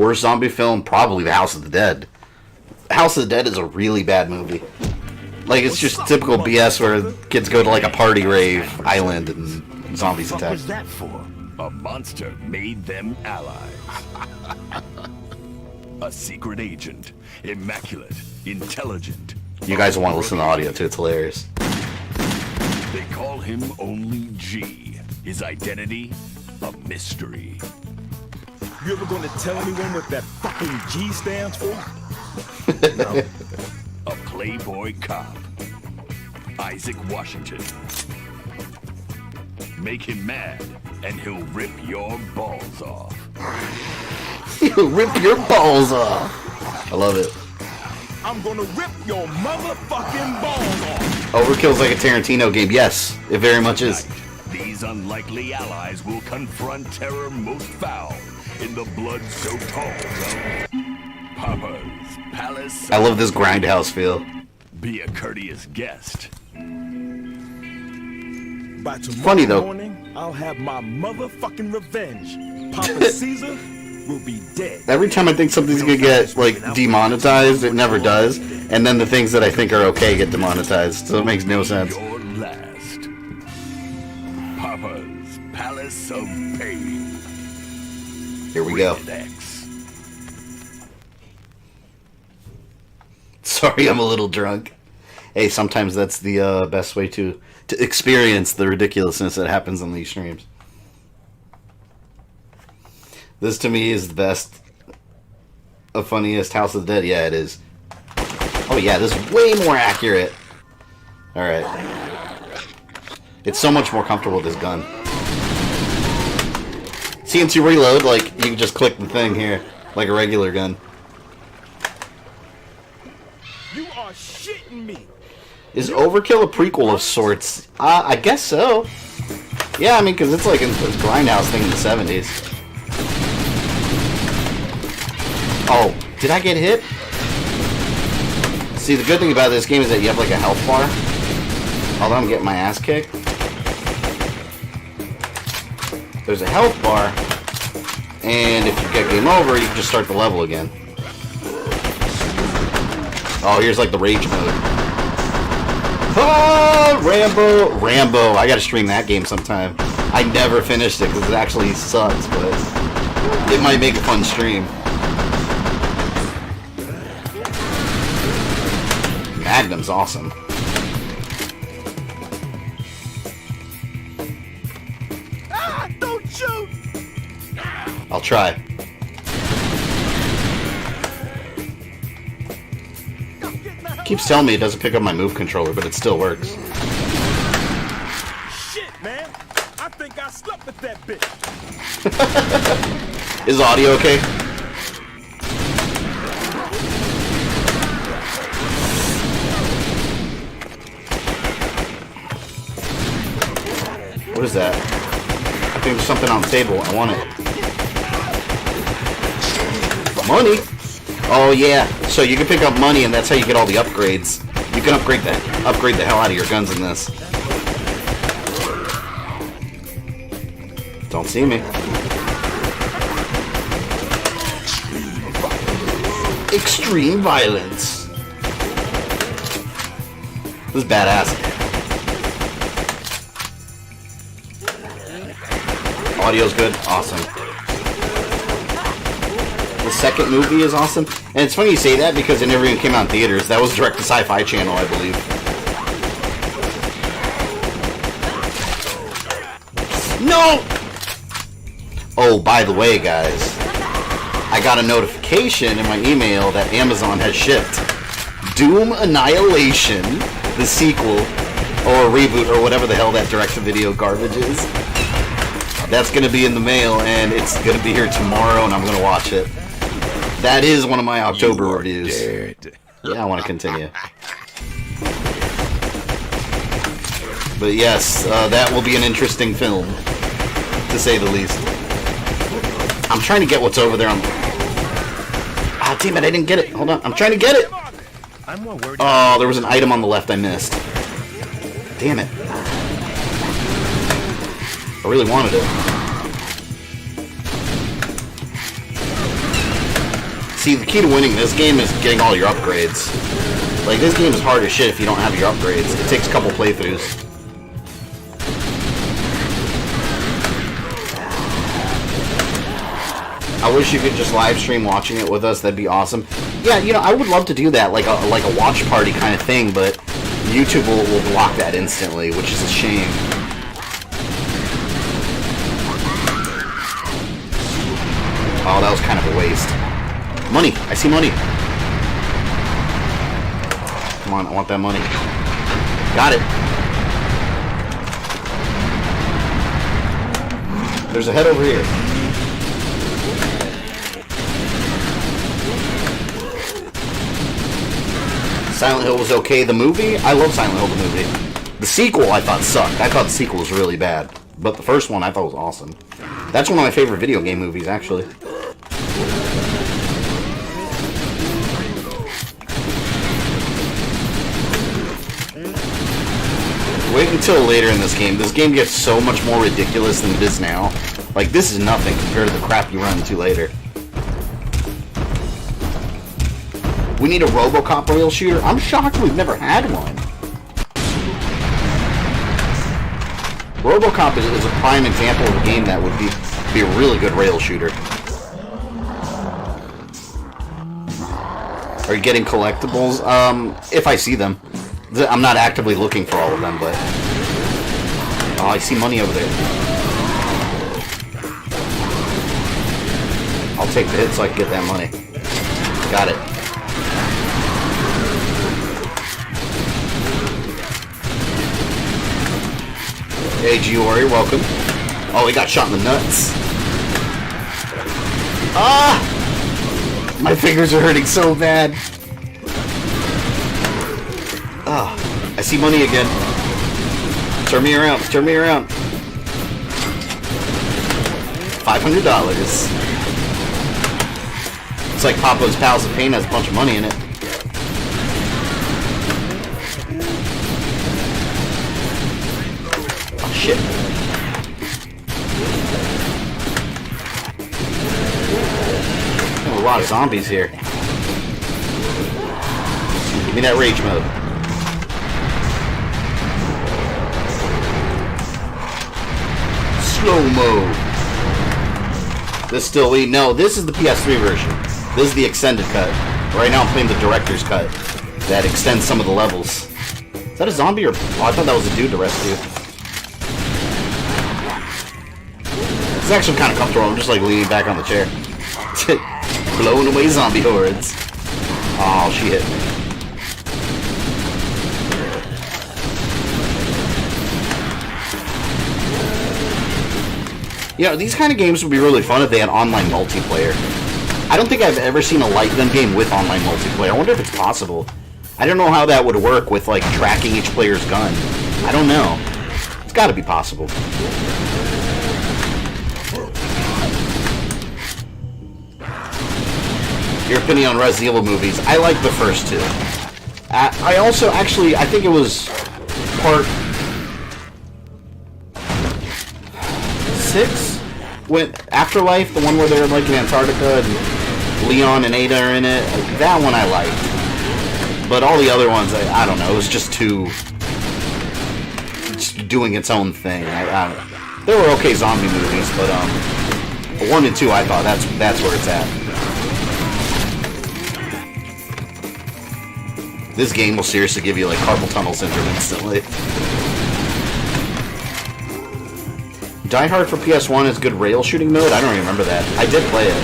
worst zombie film, probably The House of the Dead. House of the Dead is a really bad movie. Like, it's just typical BS where kids go to, like, a party rave island and zombies attack. What was that for? A monster made them allies. A secret agent. Immaculate. Intelligent. You guys want to listen to the audio, too. It's hilarious. They call him only G. His identity, a mystery. You ever gonna tell anyone what that fucking G stands for? No. A playboy cop. Isaac Washington. Make him mad, and he'll rip your balls off. He'll rip your balls off. I love it. I'm gonna rip your motherfucking balls off. Overkill's like a Tarantino game. Yes, it very much is. These unlikely allies will confront terror most foul in the blood-soaked halls of Papa's Palace. I love this grindhouse feel. Be a courteous guest. By tomorrow Funny, though. morning, I'll have my motherfucking revenge. Papa Caesar will be dead. Every time I think something's gonna get, like, demonetized, it never does. And then the things that I think are okay get demonetized. So it makes no sense. Your last. Papa's Palace of Pain. Here we go. Rated X. Sorry, I'm a little drunk. Hey, sometimes that's the best way to experience the ridiculousness that happens on these streams. This, to me, is the best, funniest House of the Dead. Yeah, it is. Oh, yeah, this is way more accurate. Alright. It's so much more comfortable with this gun. CNC reload, like, you can just click the thing here, like a regular gun. You are shitting me. Is Overkill a prequel of sorts? I guess so. Yeah, I mean, because it's like a grindhouse thing in the 70s. Oh, did I get hit? See, the good thing about this game is that you have like a health bar. Although I'm getting my ass kicked. There's a health bar. And if you get game over, you can just start the level again. Oh, here's like the rage mode. Oh, Rambo. I gotta stream that game sometime. I never finished it because it actually sucks, but it might make a fun stream. Magnum's awesome. Ah, don't shoot! I'll try. Keeps telling me it doesn't pick up my move controller, but it still works. Shit, man. I think I slept with that bitch. Is the audio okay? What is that? I think there's something on the table. I want it. Money? Oh yeah. So you can pick up money, and that's how you get all the upgrades. You can upgrade the hell out of your guns in this. Don't see me. Extreme violence. This is badass. Audio's good. Awesome. The second movie is awesome. And it's funny you say that because it never even came out in theaters. That was direct to Sci-Fi Channel, I believe. No! Oh, by the way, guys. I got a notification in my email that Amazon has shipped Doom Annihilation, the sequel, or reboot, or whatever the hell that direct-to-video garbage is. That's going to be in the mail, and it's going to be here tomorrow, and I'm going to watch it. That is one of my October reviews. Dead. Yeah, I want to continue. But yes, that will be an interesting film, to say the least. I'm trying to get what's over there on... Ah, damn it, I didn't get it. Hold on, I'm trying to get it! I'm more worried. Oh, there was an item on the left I missed. Damn it. I really wanted it. See, the key to winning this game is getting all your upgrades. Like, this game is hard as shit if you don't have your upgrades. It takes a couple playthroughs. I wish you could just live stream watching it with us. That'd be awesome. Yeah, you know, I would love to do that, like a watch party kind of thing, but YouTube will block that instantly, which is a shame. Oh, that was kind of a waste. Money! I see money! Come on, I want that money. Got it! There's a head over here. Silent Hill was okay. The movie? I love Silent Hill, the movie. The sequel I thought sucked. I thought the sequel was really bad. But the first one I thought was awesome. That's one of my favorite video game movies, actually. Wait until later in this game. This game gets so much more ridiculous than it is now. Like, this is nothing compared to the crap you run into later. We need a RoboCop rail shooter? I'm shocked we've never had one. RoboCop is a prime example of a game that would be a really good rail shooter. Are you getting collectibles? If I see them. I'm not actively looking for all of them, but... Oh, I see money over there. I'll take the hit so I can get that money. Got it. Hey, Choudhury, welcome. Oh, he got shot in the nuts. Ah! My fingers are hurting so bad. Ah, I see money again. Turn me around, turn me around. $500. It's like Papa's Pals of Pain has a bunch of money in it. Shit. Oh, a lot of zombies here. Give me that rage mode. Slow mode. This still no, this is the PS3 version. This is the extended cut. Right now I'm playing the director's cut. That extends some of the levels. Is that a zombie or... Oh, I thought that was a dude to rescue. It's actually kind of comfortable. I'm just like leaning back on the chair. Blowing away zombie hordes. Oh, she hit me. You know, these kind of games would be really fun if they had online multiplayer. I don't think I've ever seen a light gun game with online multiplayer. I wonder if it's possible. I don't know how that would work with, like, tracking each player's gun. I don't know. It's gotta be possible. Your opinion on Resident Evil movies? I like the first two. I also, actually, I think it was part 6? When Afterlife, the one where they're like in Antarctica and Leon and Ada are in it. That one I liked. But all the other ones, I don't know. It was just too... just doing its own thing. I don't know. There were okay zombie movies, but 1 and 2, I thought that's where it's at. This game will seriously give you like carpal tunnel syndrome instantly. Die Hard for PS1 is good rail shooting mode? I don't remember that. I did play it.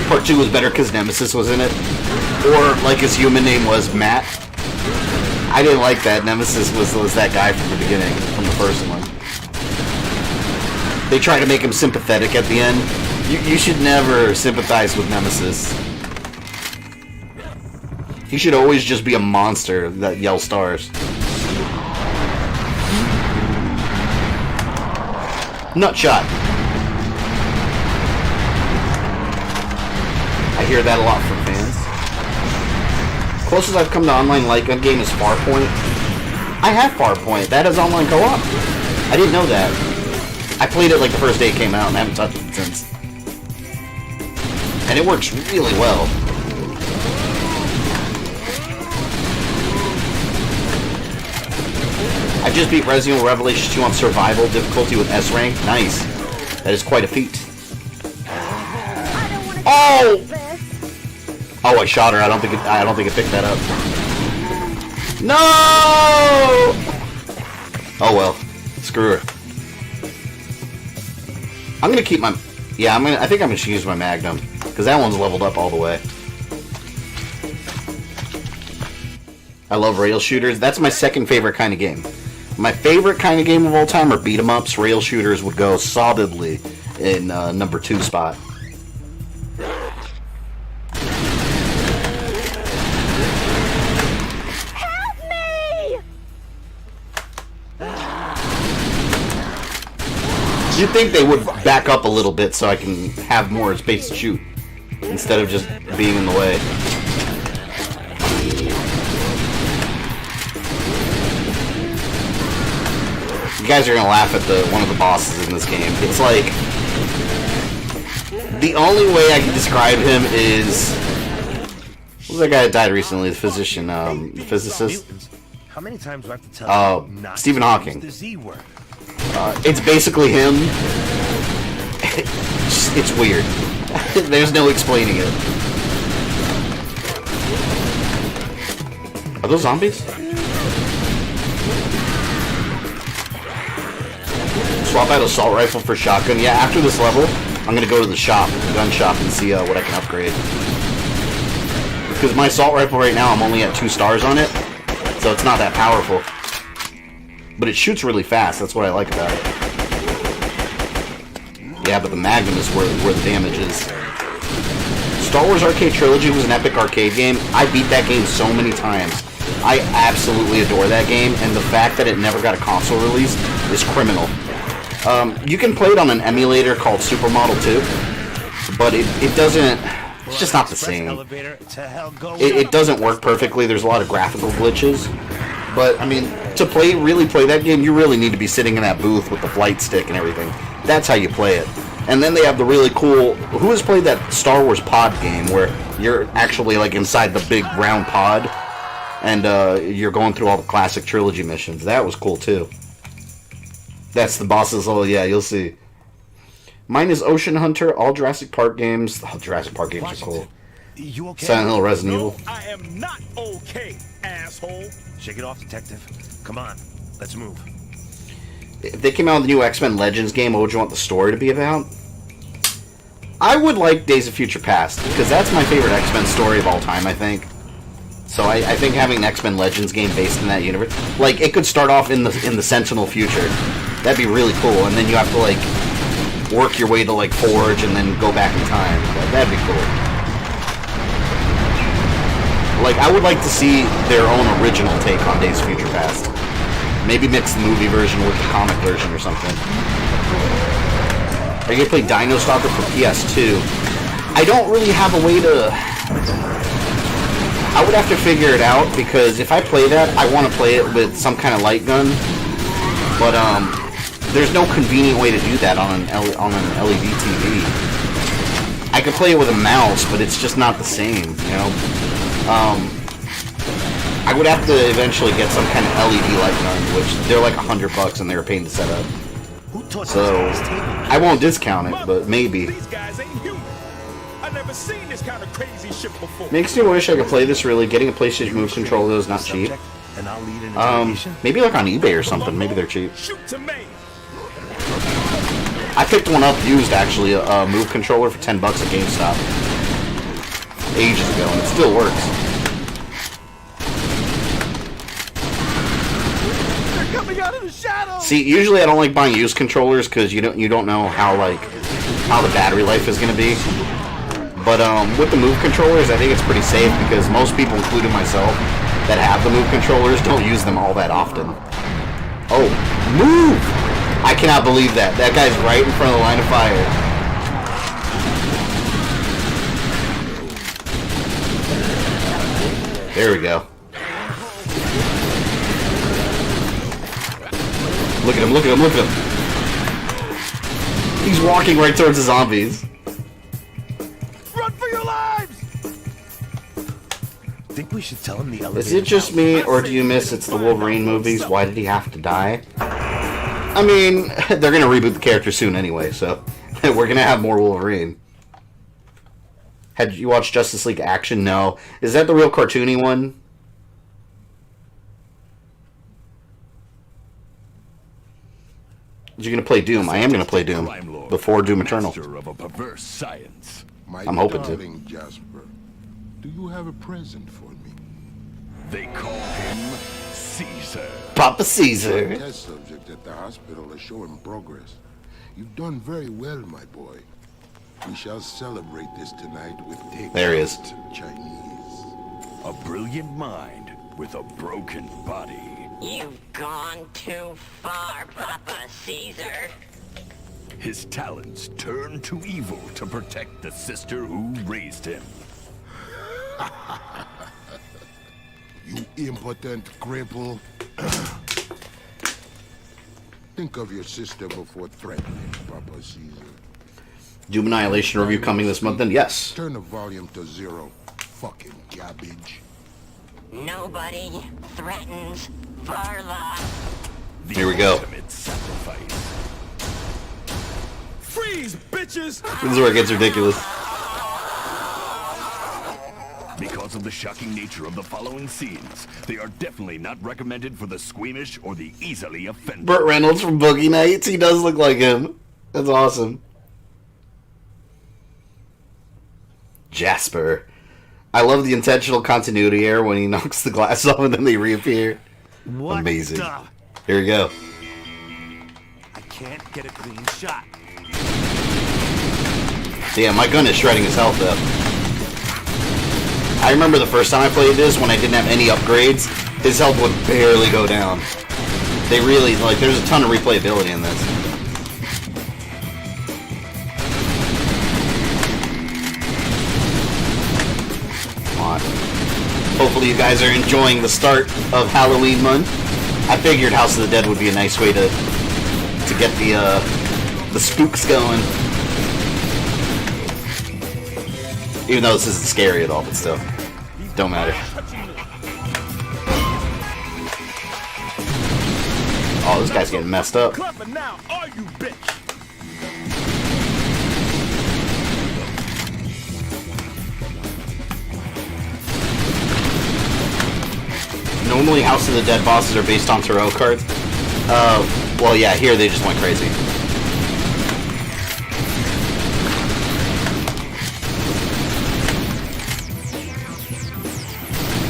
Part 2 was better because Nemesis was in it. Or, like his human name was, Matt. I didn't like that. Nemesis was that guy from the beginning, from the first one. They try to make him sympathetic at the end. You should never sympathize with Nemesis. He should always just be a monster that yells stars. Nutshot. I hear that a lot from fans. Closest I've come to online light gun game is Farpoint. I have Farpoint. That has online co-op. I didn't know that. I played it like the first day it came out and I haven't touched it since. And it works really well. I just beat Resident Evil Revelations 2 on survival difficulty with S rank. Nice. That is quite a feat. Oh! Oh, I shot her. I don't think it picked that up. No! Oh well. Screw her. I'm gonna keep my... Yeah, I think I'm gonna use my Magnum. Because that one's leveled up all the way. I love rail shooters. That's my second favorite kind of game. My favorite kind of game of all time are beat-em-ups. Rail shooters would go solidly in number 2 spot. Help me! You'd think they would back up a little bit so I can have more space to shoot instead of just being in the way. You guys are gonna laugh at one of the bosses in this game. It's like the only way I can describe him is what was that guy that died recently? The physician, the physicist. How many times do I have to tell you not Stephen to use Hawking. the Z word? It's basically him. It's weird. There's no explaining it. Are those zombies? Swap out assault rifle for shotgun. Yeah, after this level, I'm gonna go to the shop, the gun shop, and see what I can upgrade. Because my assault rifle right now, I'm only at 2 stars on it, so it's not that powerful. But it shoots really fast. That's what I like about it. Yeah, but the Magnum is where the damage is. Star Wars Arcade Trilogy was an epic arcade game. I beat that game so many times. I absolutely adore that game, and the fact that it never got a console release is criminal. You can play it on an emulator called Supermodel 2, but it doesn't... It's just not the same. It doesn't work perfectly. There's a lot of graphical glitches. But, I mean, to really play that game, you really need to be sitting in that booth with the flight stick and everything. That's how you play it. And then they have the really cool... Who has played that Star Wars pod game where you're actually, like, inside the big round pod and you're going through all the classic trilogy missions? That was cool, too. That's the boss's... Oh, yeah, you'll see. Mine is Ocean Hunter, all Jurassic Park games. All Jurassic Park games are cool. You okay? Silent Hill, Resident Evil. I am not okay, asshole. Shake it off, detective. Come on, let's move. If they came out with the new X-Men Legends game, what would you want the story to be about? I would like Days of Future Past, because that's my favorite X-Men story of all time, I think. So I think having an X-Men Legends game based in that universe... Like, it could start off in the Sentinel future. That'd be really cool, and then you have to, like, work your way to, like, Forge and then go back in time. That'd be cool. Like, I would like to see their own original take on Days of Future Past. Maybe mix the movie version with the comic version or something. Are you gonna play Dino Stalker for PS2? I don't really have a way to... I would have to figure it out, because if I play that, I want to play it with some kind of light gun. But, there's no convenient way to do that on an LED TV. I could play it with a mouse, but it's just not the same, you know? I would have to eventually get some kind of LED light gun, which they're like $100 and they're a pain to set up. So I won't discount it, but maybe. These guys ain't human. I never seen this kind of crazy shit before. Makes me wish I could play this really. Getting a PlayStation Move controller is not cheap. Maybe like on eBay or something. Maybe they're cheap. Shoot to me. I picked one up used, actually, a Move controller for $10 at GameStop ages ago, and it still works. See, usually I don't like buying used controllers because you don't know how the battery life is gonna be. But with the Move controllers, I think it's pretty safe because most people, including myself, that have the Move controllers don't use them all that often. Oh, move! I cannot believe that. That guy's right in front of the line of fire. There we go. Look at him, look at him, look at him. He's walking right towards the zombies. Run for Think we should tell him the elevator? Is it just me, or do you miss It's the Wolverine movies? Why did he have to die? I mean, they're gonna reboot the character soon anyway, so we're gonna have more Wolverine. Had you watched Justice League Action? No. Is that the real cartoony one? You're gonna play Doom. I am gonna play Doom before Doom Eternal. Of a perverse science. I'm hoping to. Jasper, do you have a present for me? They call him Caesar. Papa Caesar. Test subject at the hospital is showing progress. You've done very well, my boy. We shall celebrate this tonight with takeout There he is. Chinese. A brilliant mind with a broken body. You've gone too far, Papa Caesar. His talents turn to evil to protect the sister who raised him. You impotent cripple. Think of your sister before threatening, Papa Caesar. Doom Annihilation review coming this month, then yes. Turn the volume to 0. Fucking garbage. Nobody threatens Varla. The Here we go. ultimate sacrifice. Freeze, bitches! This is where it gets ridiculous. Because of the shocking nature of the following scenes, they are definitely not recommended for the squeamish or the easily offended. Burt Reynolds from Boogie Nights. He does look like him. That's awesome. Jasper. I love the intentional continuity error when he knocks the glass off and then they reappear. What Amazing. the? Here we go. I can't get a clean shot. Damn, my gun is shredding his health up. I remember the first time I played this, when I didn't have any upgrades, his health would barely go down. They really, like, there's a ton of replayability in this. Come on. Hopefully you guys are enjoying the start of Halloween month. I figured House of the Dead would be a nice way to get the spooks going. Even though this isn't scary at all, but still. Don't matter. Oh, this guy's getting messed up. Clever now, are you, bitch? Normally, House of the Dead bosses are based on tarot cards. Well, yeah, here they just went crazy.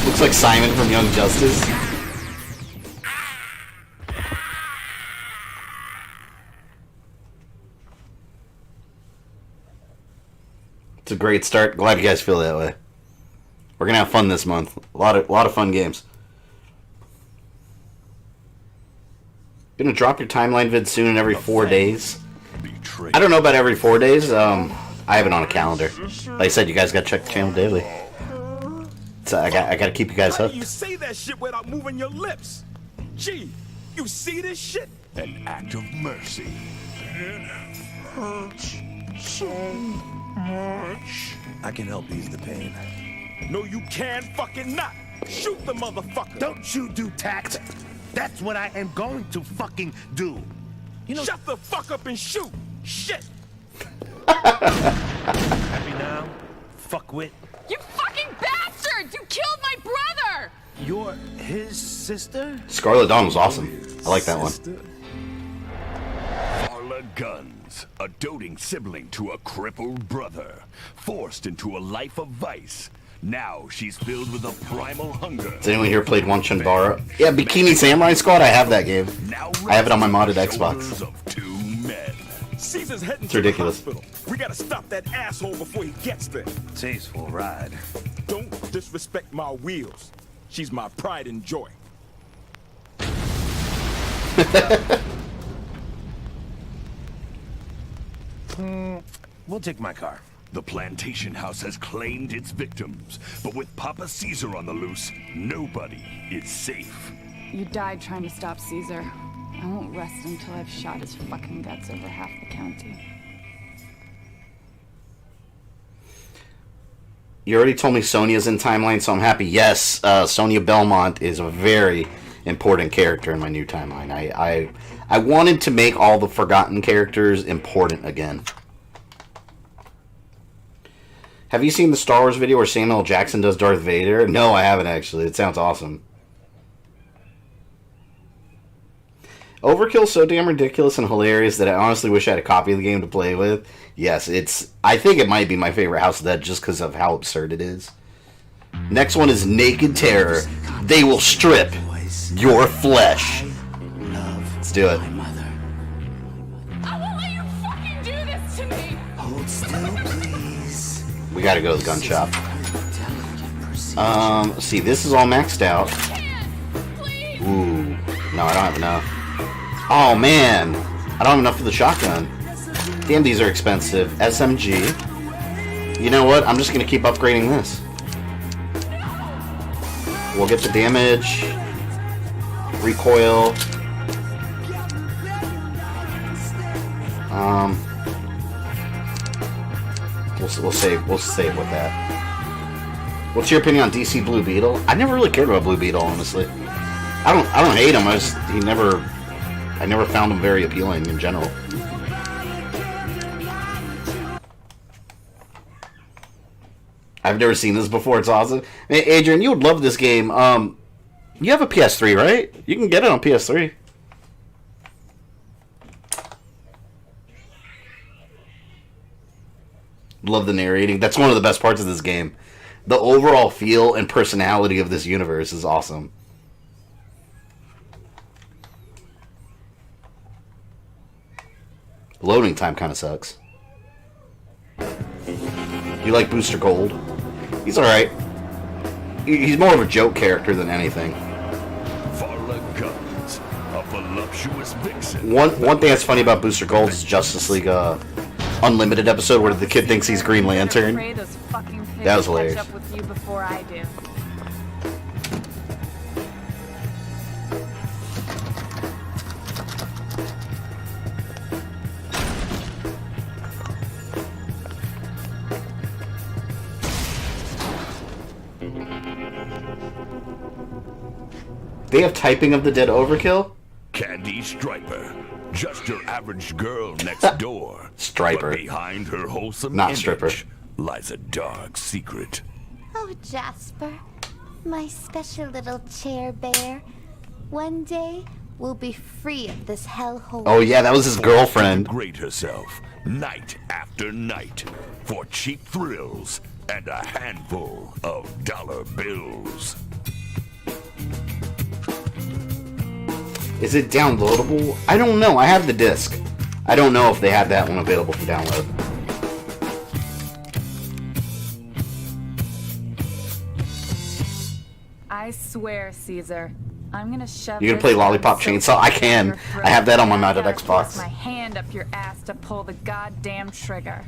Looks like Simon from Young Justice. It's a great start. Glad you guys feel that way. We're gonna have fun this month. A lot of fun games. Gonna drop your timeline vid soon in every 4 days. I don't know about every 4 days. I have it on a calendar. Like I said, you guys gotta check the channel daily. So I gotta keep you guys How hooked. do you say that shit without moving your lips? Gee, you see this shit? An act of mercy. It hurts so much. I can help ease the pain. No, you can fucking not. Shoot the motherfucker. Don't you do tact. That's what I am going to fucking do. You know, shut the fuck up and shoot. Shit. Happy now? Fuckwit. You fucking bastards! You killed my brother! You're his sister? Scarlet Dawn was awesome. I like that one. Arla Guns, a doting sibling to a crippled brother, forced into a life of vice. Now she's filled with a primal hunger. Has anyone here played One Chunbara? Yeah, Bikini Samurai Squad. I have that game. I have it on my modded Xbox. Of two men. Caesar's heading It's to ridiculous. the hospital. We gotta stop that asshole before he gets there. Tasteful ride. Don't disrespect my wheels. She's my pride and joy. We'll take my car. The plantation house has claimed its victims, but with Papa Caesar on the loose, nobody is safe. You died trying to stop Caesar. I won't rest until I've shot his fucking guts over half the county. You already told me Sonia's in timeline, so I'm happy. Yes, Sonia Belmont is a very important character in my new timeline. I wanted to make all the forgotten characters important again. Have you seen the Star Wars video where Samuel L. Jackson does Darth Vader? No, I haven't actually. It sounds awesome. Overkill is so damn ridiculous and hilarious that I honestly wish I had a copy of the game to play with. Yes, I think it might be my favorite House of Dead just because of how absurd it is. Next one is Naked Terror. They will strip your flesh. Let's do it. I won't let you fucking do this to me! Hold still, please. We gotta go to the gun shop. Let's see, this is all maxed out. Ooh, no, I don't have enough. Oh man, I don't have enough for the shotgun. Damn, these are expensive. SMG. You know what? I'm just gonna keep upgrading this. We'll get the damage, recoil. We'll save with that. What's your opinion on DC Blue Beetle? I never really cared about Blue Beetle, honestly. I don't hate him. I never found him very appealing in general. I've never seen this before. It's awesome. Hey, Adrian, you would love this game. You have a PS3, right? You can get it on PS3. Love the narrating. That's one of the best parts of this game. The overall feel and personality of this universe is awesome. Loading time kind of sucks. You like Booster Gold? He's alright. He's more of a joke character than anything. Guns, a voluptuous vixen. One thing that's funny about Booster Gold is Justice League Unlimited episode where the kid thinks he's Green Lantern. That was hilarious. Catch up with you before I do. They have typing of the dead Overkill? Candy Striper. Just your average girl next door. Striper. But behind her wholesome Not image stripper. lies a dark secret. Oh, Jasper, my special little chair bear. One day, we'll be free of this hellhole. Oh yeah, that was his girlfriend. Degrade herself night after night for cheap thrills and a handful of dollar bills. Is it downloadable? I don't know. I have the disc. I don't know if they had that one available for download. I swear, Caesar, I'm gonna shove. You gonna play Lollipop Chainsaw? I can. I have that on my modded Xbox. My hand up your ass to pull the goddamn trigger.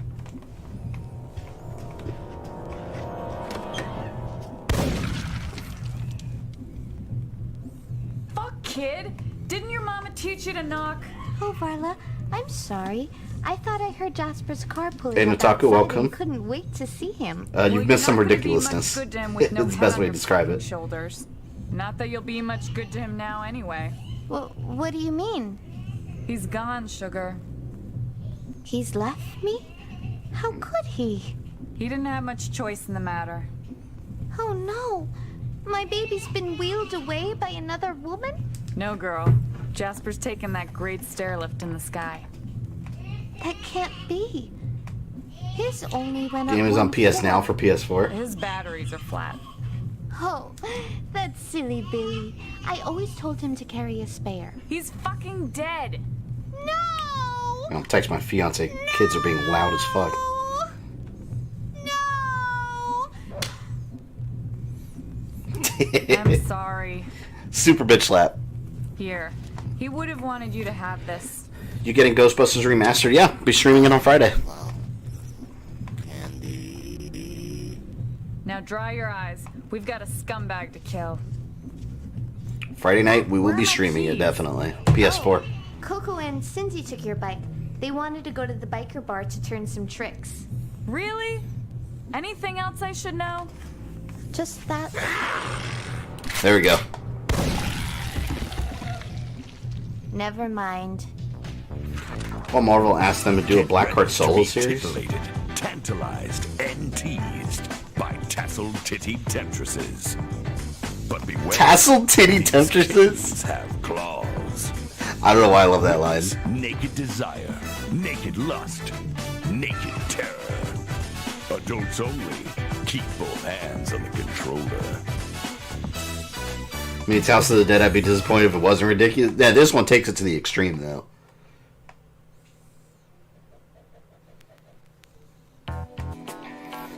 Fuck, kid! Didn't your mama teach you to knock? Oh, Varla, I'm sorry. I thought I heard Jasper's car pulling Hey, up Nitaku, outside welcome. and couldn't wait to see him. You've missed some You're not gonna be ridiculousness. much good to him with no It's the head best on way to your describe fucking it. Shoulders. Not that you'll be much good to him now anyway. Well, what do you mean? He's gone, sugar. He's left me? How could he? He didn't have much choice in the matter. Oh no! My baby's been wheeled away by another woman? No, girl. Jasper's taken that great stair lift in the sky. That can't be. His only went up Game is on one PS floor. Now for PS4. His batteries are flat. Oh, that silly Billy. I always told him to carry a spare. He's fucking dead. No! I'll text my fiance. Kids are being loud as fuck. No! I'm sorry. Super bitch slap. Here. He would have wanted you to have this. You getting Ghostbusters Remastered? Yeah, be streaming it on Friday. Now dry your eyes. We've got a scumbag to kill. Friday night, we will Where be are my streaming it, keys? definitely. PS4. Coco and Cindy took your bike. They wanted to go to the biker bar to turn some tricks. Really? Anything else I should know? Just that. There we go. Never mind. Well, Marvel asked them to do a Blackheart solo series. Titillated, tantalized, and teased by tasseled titty temptresses. But beware. Tasseled titty temptresses? Have claws. I don't know why I love that line. Naked desire, naked lust, naked terror. Adults only. Keep both hands on the controller. I mean, it's House of the Dead. I'd be disappointed if it wasn't ridiculous. Yeah, this one takes it to the extreme, though.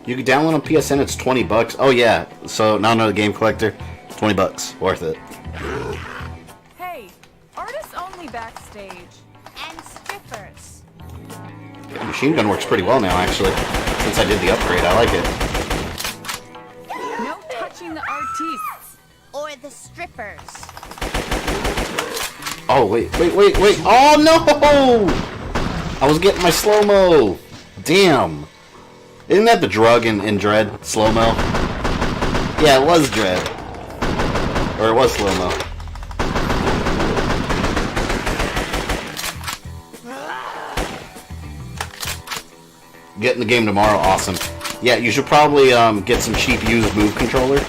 You can download on PSN. It's $20. Oh yeah. So now another game collector. $20. Worth it. Hey, artists only backstage. And strippers. The machine gun works pretty well now, actually. Since I did the upgrade, I like it. No touching the artistes. Or the strippers. Oh, wait. Oh, no! I was getting my slow-mo. Damn. Isn't that the drug in Dread? Slow-mo? Yeah, it was Dread. Or it was slow-mo. Getting the game tomorrow, awesome. Yeah, you should probably get some cheap used Move controller.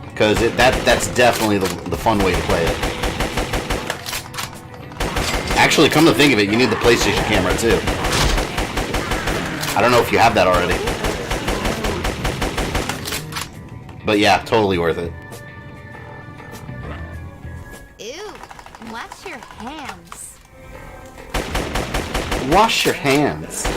Because that's definitely the fun way to play it. Actually, come to think of it, you need the PlayStation camera too. I don't know if you have that already. But yeah, totally worth it. Ew, wash your hands. Wash your hands.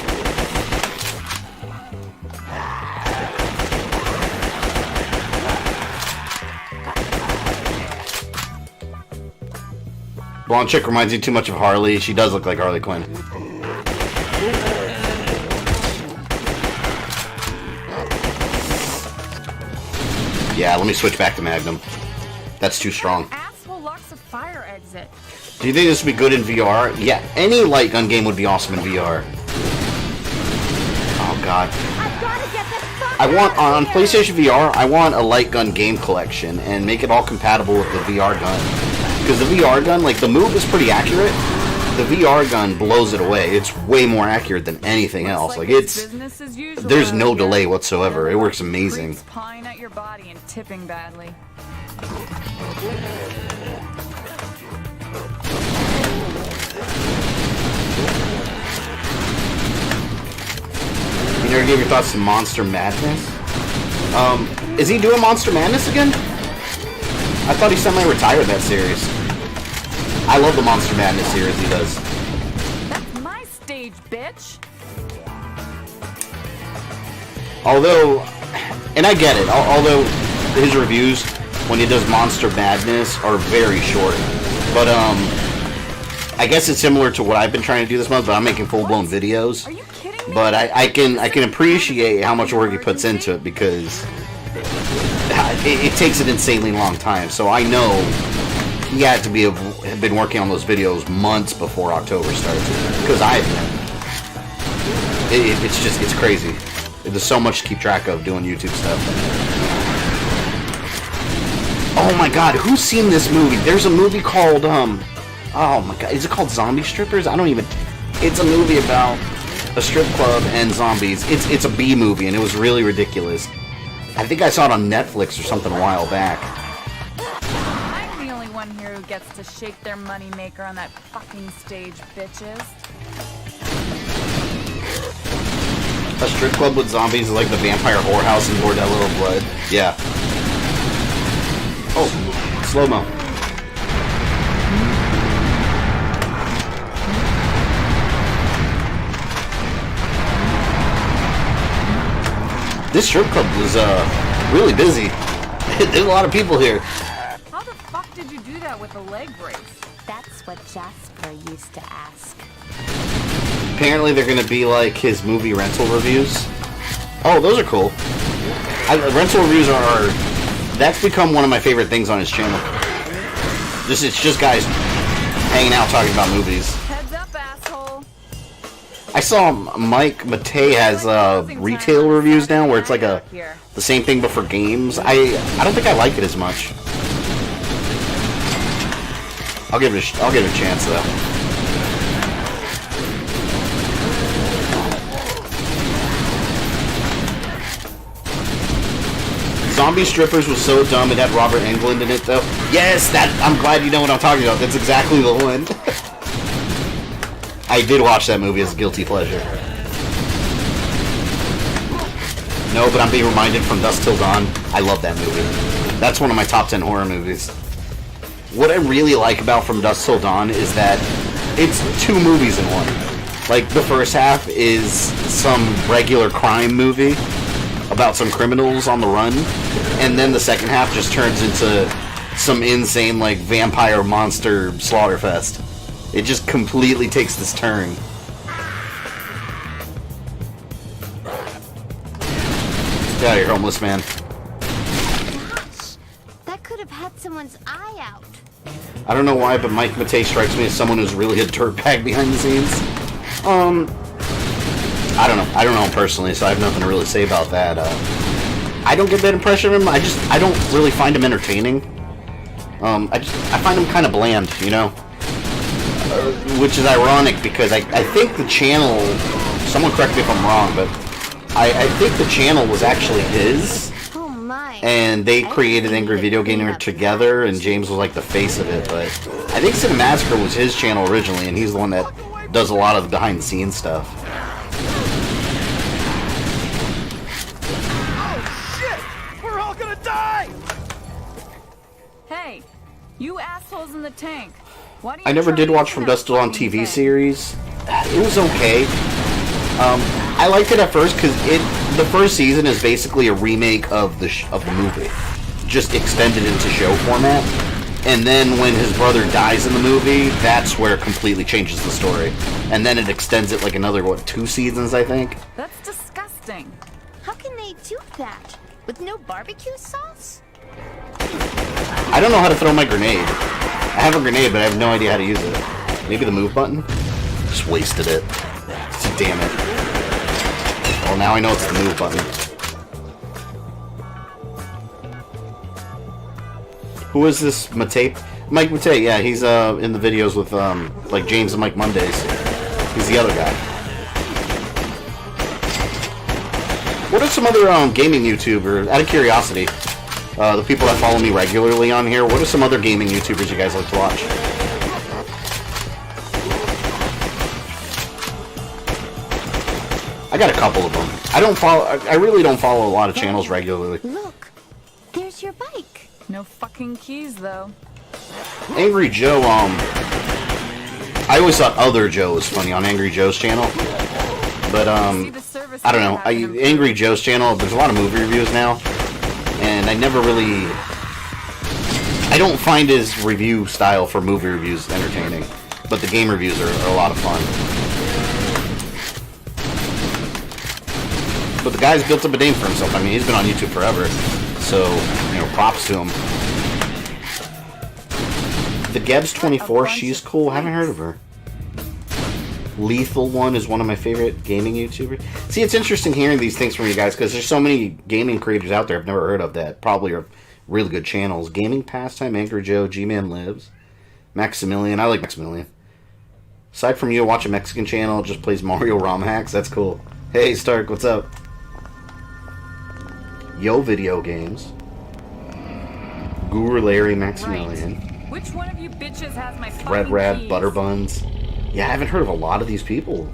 Blonde chick reminds you too much of Harley. She does look like Harley Quinn. Yeah, let me switch back to Magnum. That's too strong. Asshole locks a fire exit. Do you think this would be good in VR? Yeah, any light gun game would be awesome in VR. Oh god. I've gotta get the fuck I want, out of on here. PlayStation VR, I want a light gun game collection and make it all compatible with the VR gun. Because the VR gun, like, the Move is pretty accurate. The VR gun blows it away. It's way more accurate than anything else. Like, it's... business as usual There's out no here. delay whatsoever. It works amazing. Creeps pawing at your body and tipping badly. You never gave your thoughts to Monster Madness? Is he doing Monster Madness again? I thought he semi-retired that series. I love the Monster Madness series he does. That's my stage, bitch. Although, and I get it, although his reviews when he does Monster Madness are very short. But, I guess it's similar to what I've been trying to do this month, but I'm making full-blown videos. Are you kidding me? But I can appreciate how much work he puts into it because it takes an insanely long time. So I know he had to have been working on those videos months before October started. Because it's crazy. There's so much to keep track of doing YouTube stuff. Oh my god, who's seen this movie? There's a movie called, oh my god, is it called Zombie Strippers? It's a movie about a strip club and zombies. It's a B movie, and it was really ridiculous. I think I saw it on Netflix or something a while back. I'm the only one here who gets to shake their moneymaker on that fucking stage, bitches. A strip club with zombies is like the vampire whorehouse in Bordello of Blood. Yeah. Oh, slow-mo. This strip club was really busy. There's a lot of people here. How the fuck did you do that with a leg brace? That's what Jasper used to ask. Apparently they're going to be like his movie rental reviews. Oh, those are cool. Rental reviews are... That's become one of my favorite things on his channel. It's just guys hanging out talking about movies. Heads up, asshole. I saw Mike Matei has retail reviews now where it's like the same thing but for games. I don't think I like it as much. I'll give it a chance though. Zombie Strippers was so dumb it had Robert Englund in it though. Yes, I'm glad you know what I'm talking about. That's exactly the one. I did watch that movie as a guilty pleasure. No, but I'm being reminded from Dusk Till Dawn. I love that movie. That's one of my top 10 horror movies. What I really like about From Dusk Till Dawn is that it's 2 movies in one. Like, the first half is some regular crime movie about some criminals on the run, and then the second half just turns into some insane, like, vampire monster slaughterfest. It just completely takes this turn. Get out of here, homeless man. Gosh, that could have had someone's eye out. I don't know why, but Mike Matei strikes me as someone who's really a dirtbag behind the scenes. I don't know. I don't know him personally, so I have nothing to really say about that. I don't get that impression of him. I don't really find him entertaining. I find him kind of bland, you know? Which is ironic because I think the channel, someone correct me if I'm wrong, but I think the channel was actually his. Oh my. And they created Angry Video Gamer together, and James was like the face of it, but I think Cinemassacre was his channel originally, and he's the one that does a lot of the behind-the-scenes stuff. Hey, you assholes in the tank. Why do you I never did watch From Dusk Till Dawn TV series. It was okay. I liked it at first because the first season is basically a remake of the movie, just extended into show format. And then when his brother dies in the movie, that's where it completely changes the story. And then it extends it like another 2 seasons, I think. That's disgusting. How can they do that? With no barbecue sauce? I don't know how to throw my grenade. I have a grenade, but I have no idea how to use it. Maybe the move button? Just wasted it. Damn it. Well, now I know it's the move button. Who is this Matei? Mike Matei, yeah, he's in the videos with like James and Mike Mondays. He's the other guy. What are some other gaming YouTubers, out of curiosity, the people that follow me regularly on here, what are some other gaming YouTubers you guys like to watch? I got a couple of them. I really don't follow a lot of channels regularly. Look, there's your bike. No fucking keys, though. Angry Joe, I always thought Other Joe was funny on Angry Joe's channel. But, I don't know. Angry Joe's channel, there's a lot of movie reviews now. And I never really... I don't find his review style for movie reviews entertaining. But the game reviews are a lot of fun. But the guy's built up a name for himself. I mean, he's been on YouTube forever. So, you know, props to him. The Gebs24, she's cool. I haven't heard of her. Lethal One is one of my favorite gaming YouTubers. See, it's interesting hearing these things from you guys because there's so many gaming creators out there I've never heard of that probably are really good channels. Gaming Pastime, Angry Joe, G-Man Lives, Maximilian. I like Maximilian. Aside from you, watch a Mexican channel, just plays Mario ROM hacks. That's cool. Hey, Stark, what's up? Yo Video Games. Guru Larry Maximilian. Right. Which one of you bitches has my Red Rad, keys? Butterbuns. Yeah, I haven't heard of a lot of these people.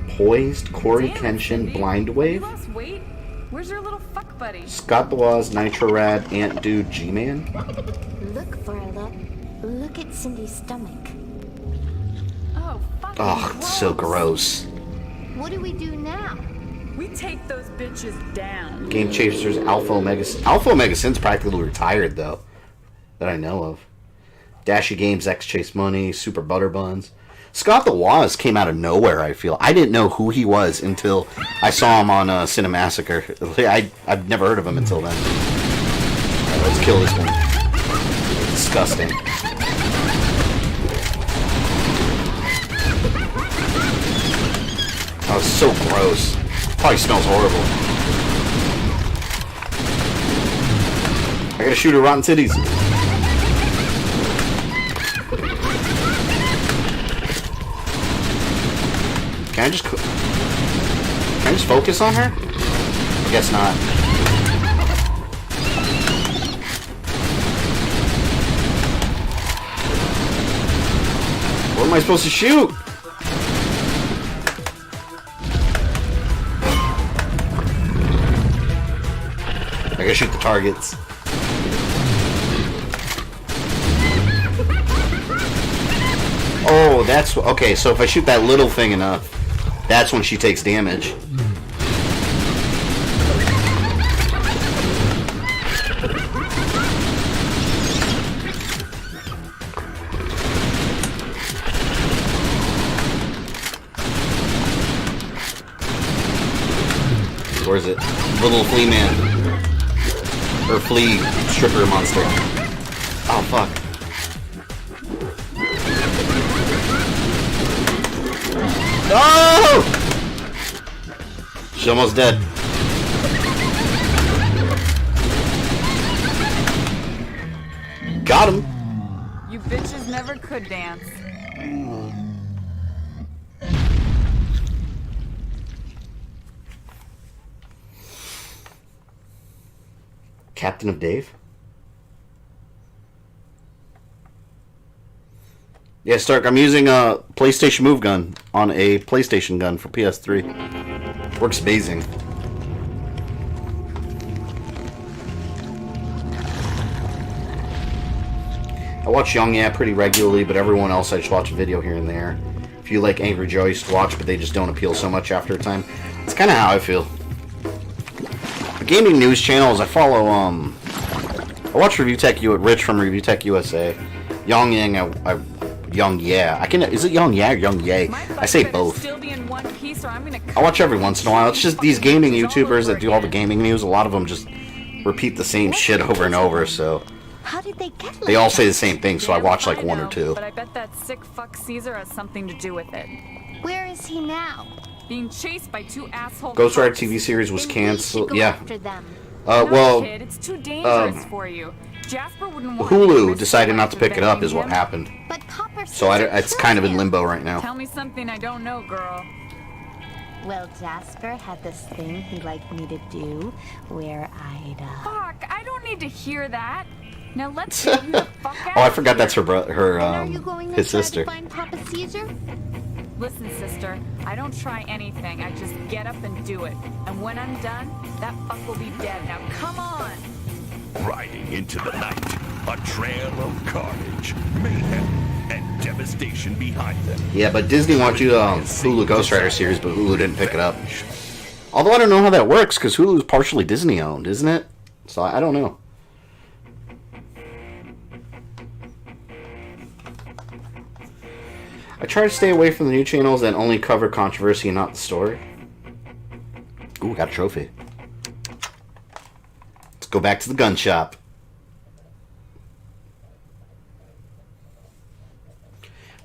Poised, Corey Kenshin, Blind Wave. You lost weight? Where's your little fuck buddy? Scott the Waz, Nitro Rad, Ant Dude, G-Man. Look, Varla. Look at Cindy's stomach. Oh, fucking Oh, it's so gross. What do we do now? We take those bitches down. Game Chasers, Alpha Omega. Alpha Omega Sin's practically retired, though. That I know of. Dashy Games, X Chase Money, Super Butterbuns. Scott the Waz came out of nowhere, I feel. I didn't know who he was until I saw him on Cinemassacre. I've never heard of him until then. Right, let's kill this one. Disgusting. Oh, it's so gross. Probably smells horrible. I gotta shoot her rotten titties. Can I just focus on her? I guess not. What am I supposed to shoot? I gotta shoot the targets. Oh, that's... Okay, so if I shoot that little thing enough, that's when she takes damage. Where is it? Little flea man. Or flea stripper monster. Oh, fuck. No! She's almost dead. Got him. You bitches never could dance. Captain of Dave? Yeah, Stark, I'm using a PlayStation Move gun on a PlayStation gun for PS3. Works amazing. I watch Young Yeah pretty regularly, but everyone else I just watch a video here and there. If you like Angry Joe, I used to watch, but they just don't appeal so much after a time. It's kind of how I feel. The gaming news channels, I follow, I watch Review Tech Rich from Review Tech USA. Young Yang, Young Yeah. Is it Young Yeah or Young Yay? I say both. I watch every once in a while. It's just these gaming YouTubers that do all the gaming news. A lot of them just repeat the same shit over and over, so How did they get they all say the same thing, so I watch like one or two. But I bet that sick fuck Caesar has something to do with it. Where is he now? Being chased by two asshole Ghost Rider TV series was canceled. Yeah. No, kid, it's too dangerous for you. Jasper wouldn't want Hulu decided not to pick it up is what happened. But Papa So it's kind of in limbo right now. Tell me something I don't know, girl. Well, Jasper had this thing he liked me to do, where I'd, Fuck, I don't need to hear that. Now let's get you the fuck out. Oh, I forgot that's her his sister. Find Papa Caesar? Listen, sister, I don't try anything. I just get up and do it. And when I'm done, that fuck will be dead. Now come on! Riding into the night, a trail of carnage, mayhem, and devastation behind them. Yeah, but Disney wants you to Hulu Ghost Rider series, but Hulu didn't pick it up. Although I don't know how that works, because Hulu's partially Disney owned, isn't it? So I don't know. I try to stay away from the new channels that only cover controversy and not the story. Ooh, got a trophy. Let's go back to the gun shop.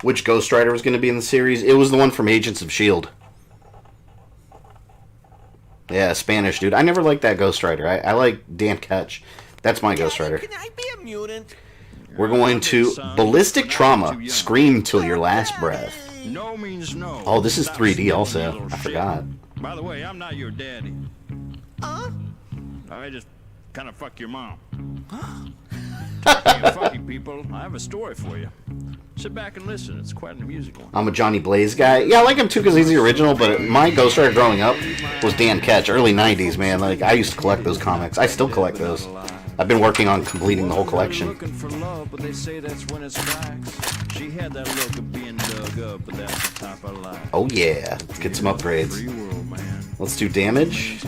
Which Ghost Rider was going to be in the series? It was the one from Agents of S.H.I.E.L.D. Yeah, Spanish dude. I never liked that Ghost Rider. I like Dan Ketch. That's my Ghost Rider. Can I be a mutant? We're going to Ballistic Trauma. Scream till your last breath. No means no. Oh, this is 3D also. I forgot. By the way, I'm not your daddy. I just kind of fuck your mom. Speaking of fucking people, I have a story for you. Sit back and listen. It's quite an amusing one. I'm a Johnny Blaze guy. Yeah, I like him too because he's the original, but my Ghost Rider growing up was Dan Ketch. Early 90s, man. Like, I used to collect those comics. I still collect those. I've been working on completing the whole collection. Looking for love, but they say that's when it strikes. She had that look of being dug up, but that's the type I like. Oh yeah, let's get some upgrades. Let's do damage.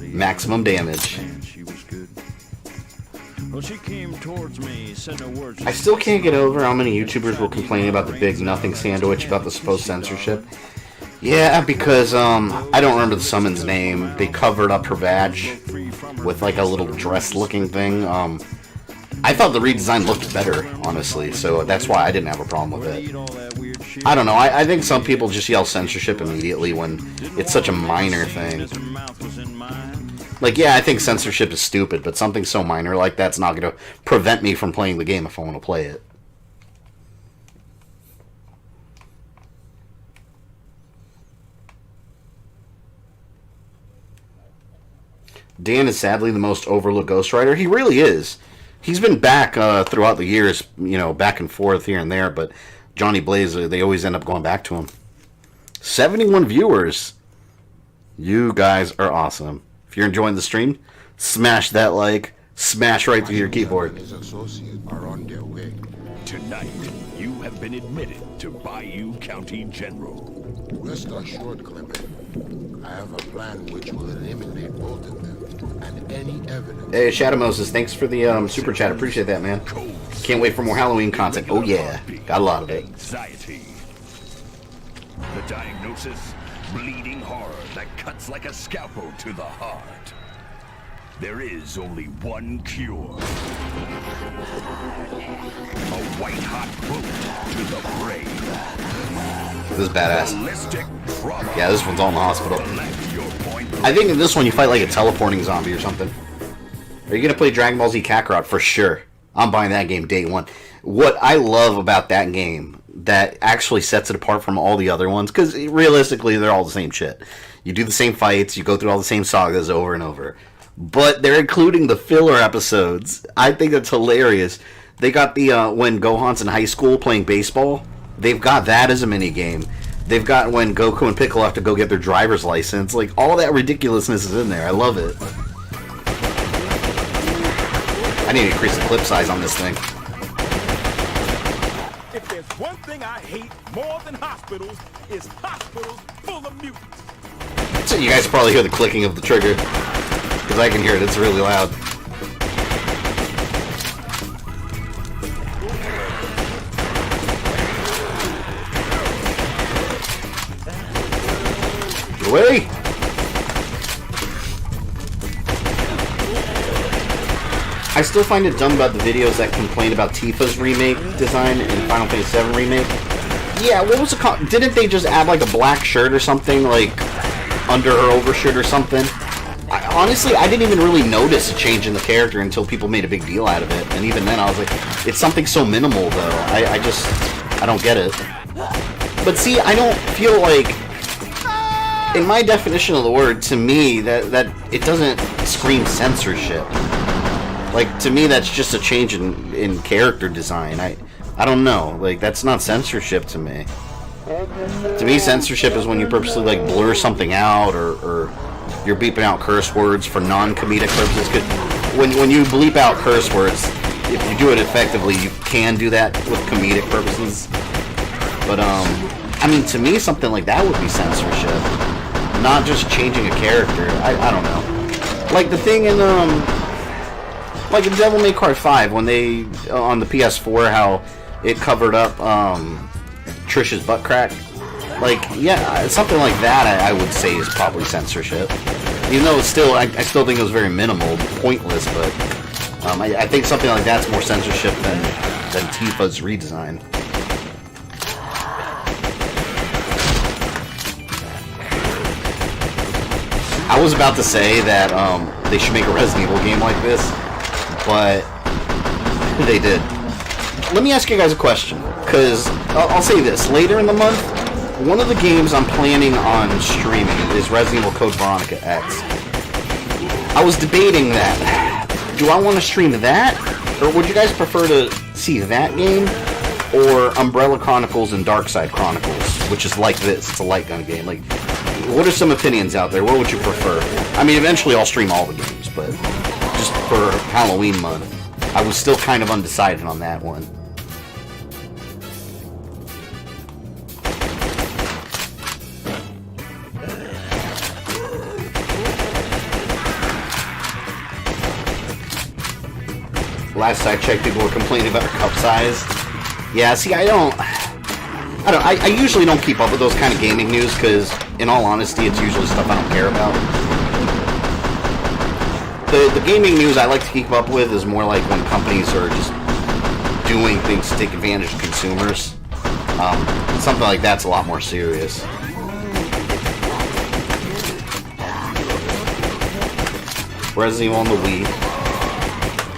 Maximum damage. She was good. Well, she came towards me, said no words. I still can't get over how many YouTubers were complaining about the big nothing sandwich about the supposed censorship. Yeah, because I don't remember the Simmons name. They covered up her badge with like a little dress-looking thing. I thought the redesign looked better, honestly, so that's why I didn't have a problem with it. I don't know. I think some people just yell censorship immediately when it's such a minor thing. Like, yeah, I think censorship is stupid, but something so minor like that's not going to prevent me from playing the game if I want to play it. Dan is sadly the most overlooked ghostwriter. He really is. He's been back throughout the years, you know, back and forth here and there, but Johnny Blaze, they always end up going back to him. 71 viewers. You guys are awesome. If you're enjoying the stream, smash that like, smash right through your keyboard. His associates are on their way. Tonight, you have been admitted to Bayou County General. Rest assured, Clement. I have a plan which will eliminate both of them and any evidence. Hey, Shadow Moses, thanks for the super chat. Appreciate that, man. Can't wait for more Halloween content. Oh yeah, got a lot of it. Anxiety. The diagnosis: bleeding horror that cuts like a scalpel to the heart. There is only one cure. A white-hot bullet to the brain. This is badass. Ballistic trauma. Yeah, this one's all in the hospital. I think in this one you fight like a teleporting zombie or something. Are you going to play Dragon Ball Z Kakarot? For sure. I'm buying that game day one. What I love about that game that actually sets it apart from all the other ones, because realistically they're all the same shit. You do the same fights, you go through all the same sagas over and over. But they're including the filler episodes. I think that's hilarious. They got the, when Gohan's in high school playing baseball, they've got that as a mini game. They've got when Goku and Piccolo have to go get their driver's license. Like, all that ridiculousness is in there. I love it. I need to increase the clip size on this thing. If there's one thing I hate more than hospitals, it's hospitals full of mutants. So you guys probably hear the clicking of the trigger, because I can hear it. It's really loud. Get away! I still find it dumb about the videos that complain about Tifa's remake design in Final Fantasy VII Remake. Yeah, what was it? Didn't they just add like a black shirt or something, like under her overshirt or something? Honestly, I didn't even really notice a change in the character until people made a big deal out of it. And even then, I was like, it's something so minimal, though. I don't get it. But see, I don't feel like, in my definition of the word, to me, that it doesn't scream censorship. Like, to me, that's just a change in character design. I don't know. Like, that's not censorship to me. To me, censorship is when you purposely, like, blur something out or you're beeping out curse words for non-comedic purposes. 'Cause when you bleep out curse words, if you do it effectively, you can do that with comedic purposes. But, I mean, to me, something like that would be censorship. Not just changing a character. I don't know. Like the thing in, like in Devil May Cry 5, when they, on the PS4, how it covered up, Trish's butt crack. Like, yeah, something like that I would say is probably censorship. Even though it's still, I still think it was very minimal, pointless, but I think something like that's more censorship than Tifa's redesign. I was about to say that they should make a Resident Evil game like this, but they did. Let me ask you guys a question, because I'll say this. Later in the month, one of the games I'm planning on streaming is Resident Evil Code Veronica X. I was debating that. Do I want to stream that? Or would you guys prefer to see that game? Or Umbrella Chronicles and Darkside Chronicles, which is like this. It's a light gun game. Like, what are some opinions out there? What would you prefer? I mean, eventually I'll stream all the games, but just for Halloween month, I was still kind of undecided on that one. Last I checked, people were complaining about cup size. Yeah, see, I usually don't keep up with those kind of gaming news, because, in all honesty, it's usually stuff I don't care about. The gaming news I like to keep up with is more like when companies are just doing things to take advantage of consumers. Something like that's a lot more serious. Resident Evil on the Wii.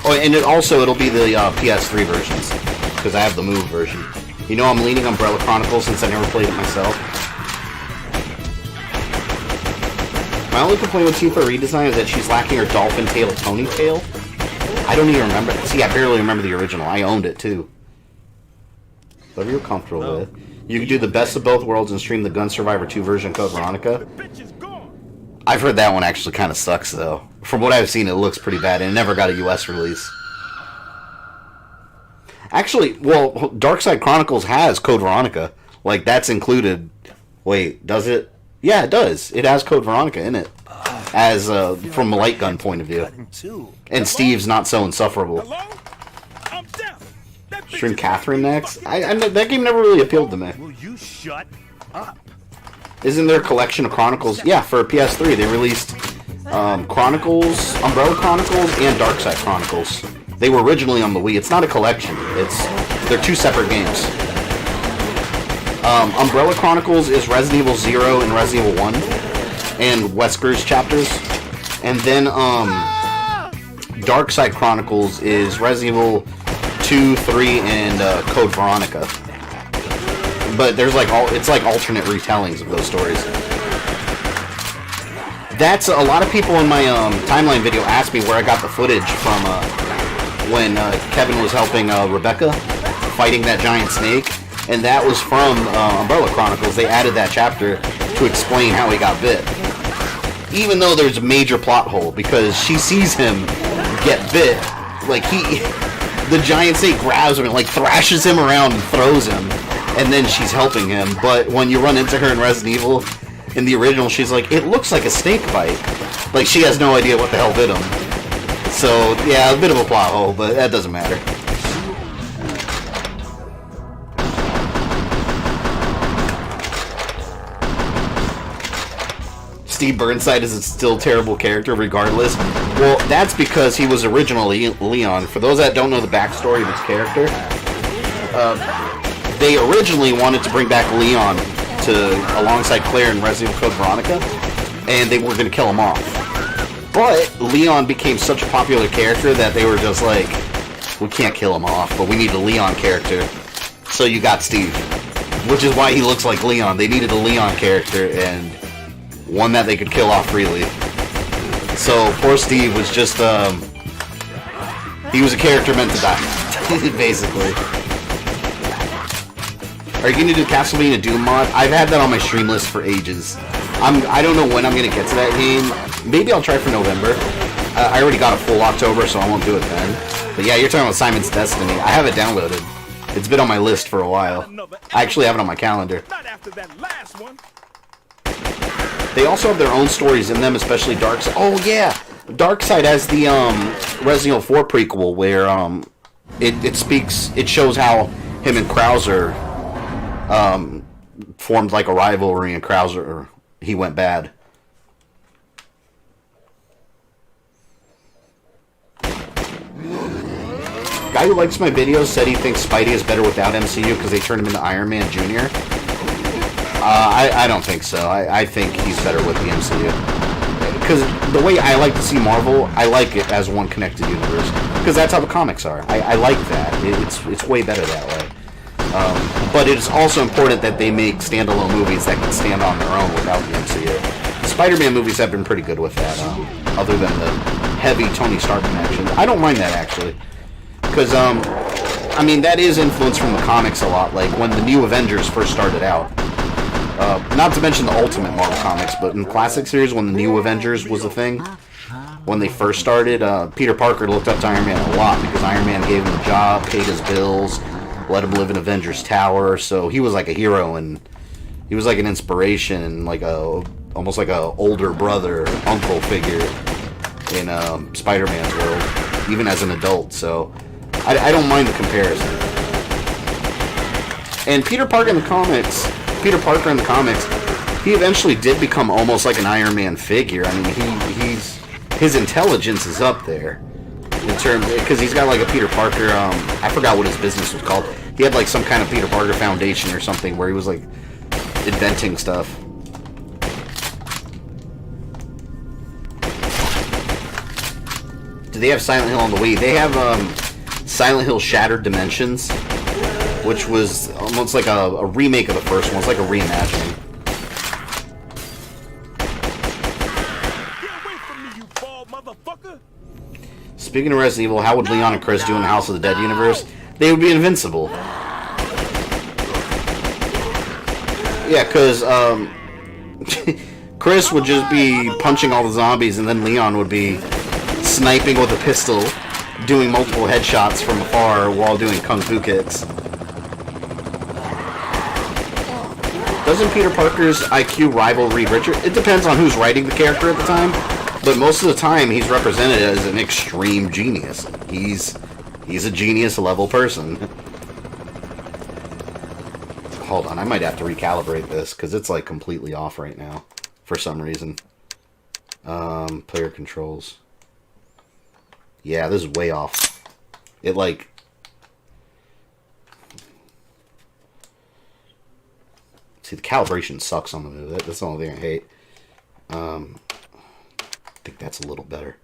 Oh, and it'll be the PS3 versions, because I have the Move version. You know, I'm leaning Umbrella Chronicles since I never played it myself. My only complaint with Tifa redesign is that she's lacking her dolphin tail ponytail. I don't even remember. See, I barely remember the original. I owned it too. Whatever you're comfortable with. You can do the best of both worlds and stream the Gun Survivor 2 version Code Veronica. I've heard that one actually kind of sucks, though. From what I've seen, it looks pretty bad, and it never got a US release. Actually, well, Darkside Chronicles has Code Veronica. Like, that's included. Wait, does it? Yeah, it does. It has Code Veronica in it. As, from a light gun point of view. And Steve's not so insufferable. Stream Catherine next? That game never really appealed to me. Will you shut up? Isn't there a collection of Chronicles? Yeah, for PS3 they released Chronicles, Umbrella Chronicles, and Darkside Chronicles. They were originally on the Wii. It's not a collection. They're two separate games. Umbrella Chronicles is Resident Evil 0 and Resident Evil 1, and Wesker's chapters. And then Darkside Chronicles is Resident Evil 2, 3, and Code Veronica. But there's it's like alternate retellings of those stories. That's a lot of people in my timeline video asked me where I got the footage from when Kevin was helping Rebecca fighting that giant snake, and that was from Umbrella Chronicles. They added that chapter to explain how he got bit. Even though there's a major plot hole, because she sees him get bit, like the giant snake grabs him and like thrashes him around and throws him, and then she's helping him. But when you run into her in Resident Evil, in the original, she's like, it looks like a snake bite. Like, she has no idea what the hell bit him. So, yeah, a bit of a plot hole, but that doesn't matter. Steve Burnside is a still terrible character regardless. Well, that's because he was originally Leon. For those that don't know the backstory of his character, they originally wanted to bring back Leon alongside Claire in Resident Evil Code Veronica, and they were going to kill him off. But Leon became such a popular character that they were just like, we can't kill him off, but we need a Leon character. So you got Steve, which is why he looks like Leon. They needed a Leon character, and one that they could kill off freely. So poor Steve was just, he was a character meant to die, basically. Are you going to do Castlevania Doom mod? I've had that on my stream list for ages. I don't know when I'm going to get to that game. Maybe I'll try for November. I already got a full October, so I won't do it then. But yeah, you're talking about Simon's Destiny. I have it downloaded. It's been on my list for a while. I actually have it on my calendar. They also have their own stories in them, especially Darkside. Oh yeah! Darkside has the Resident Evil 4 prequel where it shows how him and Krauser formed like a rivalry, and Krauser, he went bad. Guy who likes my videos said he thinks Spidey is better without MCU because they turned him into Iron Man Jr. I don't think so. I think he's better with the MCU. Because the way I like to see Marvel, I like it as one connected universe. Because that's how the comics are. I like that. It's way better that way. But it's also important that they make standalone movies that can stand on their own without the MCU. The Spider-Man movies have been pretty good with that, other than the heavy Tony Stark connection. I don't mind that, actually. Because, I mean, that is influenced from the comics a lot. Like, when the New Avengers first started out. Not to mention the Ultimate Marvel comics, but in the classic series, when the New Avengers was a thing, when they first started, Peter Parker looked up to Iron Man a lot because Iron Man gave him a job, paid his bills, let him live in Avengers Tower, so he was like a hero, and he was like an inspiration, and like almost like a older brother, uncle figure in Spider-Man's world, even as an adult, so I don't mind the comparison. And Peter Parker in the comics, he eventually did become almost like an Iron Man figure. I mean, his intelligence is up there in terms, because he's got like a Peter Parker. I forgot what his business was called. He had like some kind of Peter Parker Foundation or something where he was like inventing stuff. Do they have Silent Hill on the Wii? They have Silent Hill Shattered Dimensions, which was almost like a remake of the first one. It's like a reimagining. Get away from me, you bald motherfucker! Speaking of Resident Evil, how would Leon and Chris do in the House of the Dead universe? They would be invincible. Yeah, because Chris would just be punching all the zombies, and then Leon would be sniping with a pistol, doing multiple headshots from afar while doing kung fu kicks. Doesn't Peter Parker's IQ rival Reed Richards? It depends on who's writing the character at the time, but most of the time he's represented as an extreme genius. He's a genius level person. Hold on, I might have to recalibrate this because it's like completely off right now for some reason. Player controls. Yeah, this is way off. It like... See, the calibration sucks on the move. That's the only thing I hate. I think that's a little better.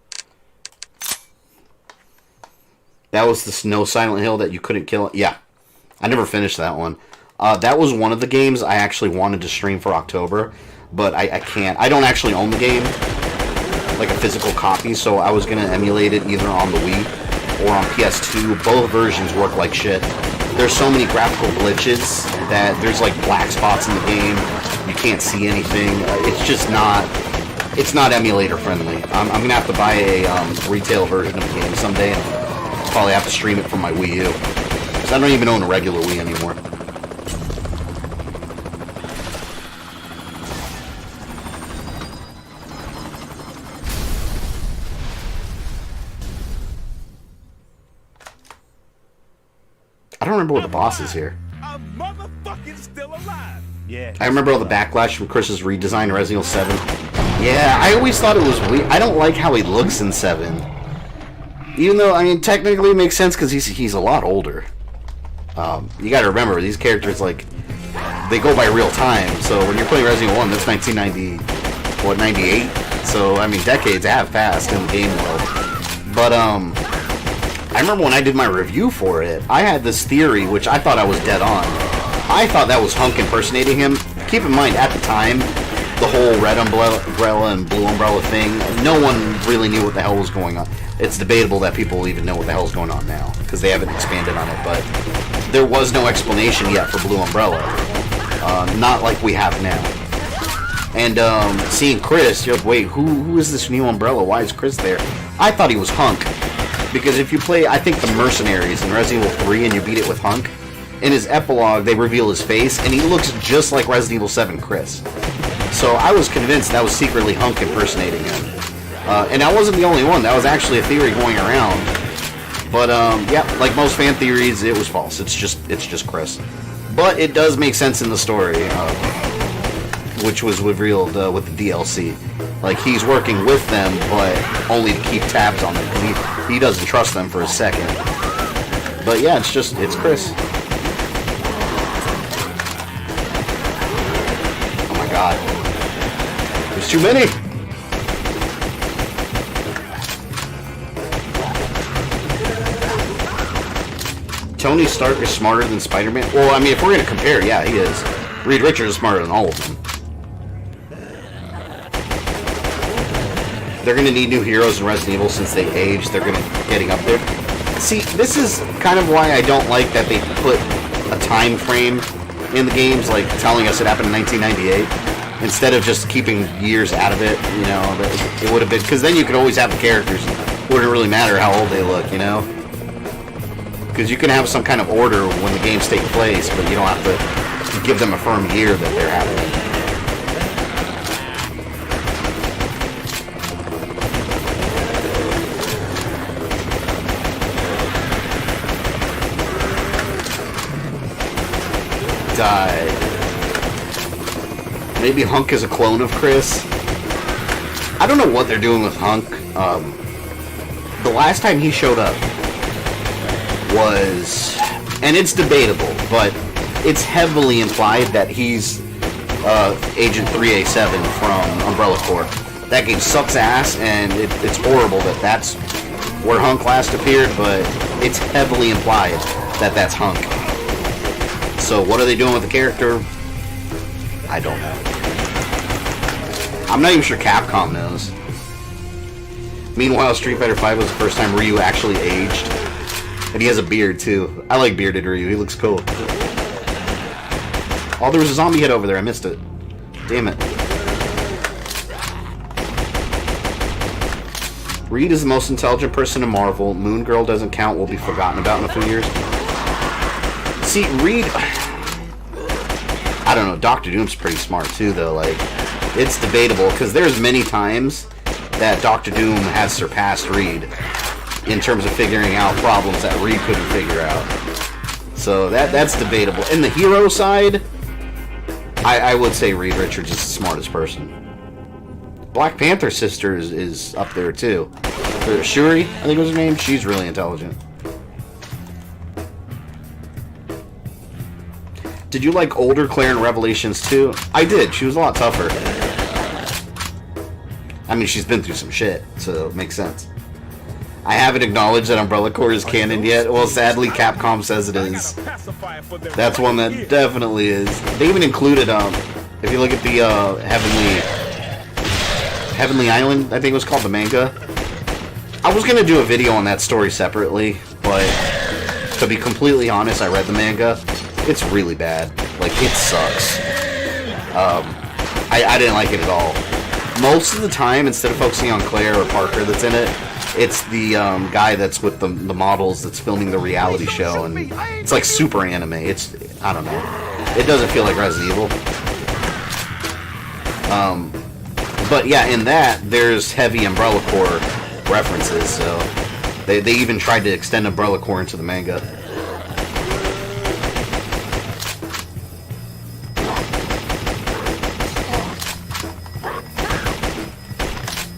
That was the Snow Silent Hill that you couldn't kill. Yeah, I never finished that one. That was one of the games I actually wanted to stream for October, but I can't. I don't actually own the game, like a physical copy, so I was going to emulate it either on the Wii or on PS2. Both versions work like shit. There's so many graphical glitches that there's like black spots in the game. You can't see anything. It's just not... It's not emulator friendly. I'm going to have to buy a retail version of the game someday, and probably have to stream it from my Wii U. Because I don't even own a regular Wii anymore. I don't remember what the boss is here. I'm motherfucking still alive. Yeah. I remember all the backlash from Chris's redesign in Resident Evil 7. Yeah, I always thought it was weird. I don't like how he looks in 7. Even though, I mean, technically it makes sense because he's a lot older. You gotta remember, these characters, like, they go by real time. So when you're playing Resident Evil 1, that's 1990, what, 98? So, I mean, decades have passed in the game world. But, I remember when I did my review for it, I had this theory, which I thought I was dead on. I thought that was Hunk impersonating him. Keep in mind, at the time, the whole red umbrella and blue umbrella thing, no one really knew what the hell was going on. It's debatable that people even know what the hell is going on now, because they haven't expanded on it, but there was no explanation yet for Blue Umbrella. Not like we have now. And seeing Chris, you're like, wait, who is this new Umbrella? Why is Chris there? I thought he was Hunk. Because if you play, I think, the Mercenaries in Resident Evil 3 and you beat it with Hunk, in his epilogue they reveal his face and he looks just like Resident Evil 7 Chris. So I was convinced that was secretly Hunk impersonating him. And I wasn't the only one. That was actually a theory going around. But yeah, like most fan theories, it was false. It's just Chris. But it does make sense in the story, which was revealed with the DLC. Like, he's working with them, but only to keep tabs on them, because he doesn't trust them for a second. But yeah, it's Chris. Oh my god. There's too many! Tony Stark is smarter than Spider-Man? Well, I mean, if we're gonna compare, yeah, he is. Reed Richards is smarter than all of them. They're going to need new heroes in Resident Evil since they aged. They're going to getting up there. See, this is kind of why I don't like that they put a time frame in the games, like telling us it happened in 1998, instead of just keeping years out of it. You know, it would have been, because then you could always have the characters. It wouldn't really matter how old they look, you know? Because you can have some kind of order when the games take place, but you don't have to give them a firm year that they're happening. Died. Maybe Hunk is a clone of Chris. I don't know what they're doing with Hunk. The last time he showed up was And it's debatable, but it's heavily implied that he's Agent 3A7 from Umbrella Corps. That game sucks ass, and it's horrible that that's where Hunk last appeared, but it's heavily implied that that's Hunk. So what are they doing with the character? I don't know. I'm not even sure Capcom knows. Meanwhile, Street Fighter V was the first time Ryu actually aged. And he has a beard, too. I like bearded Ryu. He looks cool. Oh, there was a zombie head over there. I missed it. Damn it. Reed is the most intelligent person in Marvel. Moon Girl doesn't count. Will be forgotten about in a few years. See, Reed... I don't know. Dr. Doom's pretty smart, too, though. Like, it's debatable, because there's many times that Dr. Doom has surpassed Reed in terms of figuring out problems that Reed couldn't figure out. So that's debatable. In the hero side, I would say Reed Richards is the smartest person. Black Panther's sister is up there too. Shuri, I think was her name. She's really intelligent. Did you like older Claire in Revelations too? I did. She was a lot tougher. I mean, she's been through some shit, so it makes sense. I haven't acknowledged that Umbrella Corps is canon yet. Well, sadly, Capcom says it is. That's one that definitely is. They even included, if you look at the Heavenly Island, I think it was called, the manga. I was going to do a video on that story separately, but to be completely honest, I read the manga. It's really bad. Like, it sucks. I didn't like it at all. Most of the time, instead of focusing on Claire or Parker that's in it, it's the guy that's with the models that's filming the reality show, and it's like super anime. It's, I don't know. It doesn't feel like Resident Evil. But yeah, in that, there's heavy Umbrella Corps references, so they even tried to extend Umbrella Corps into the manga.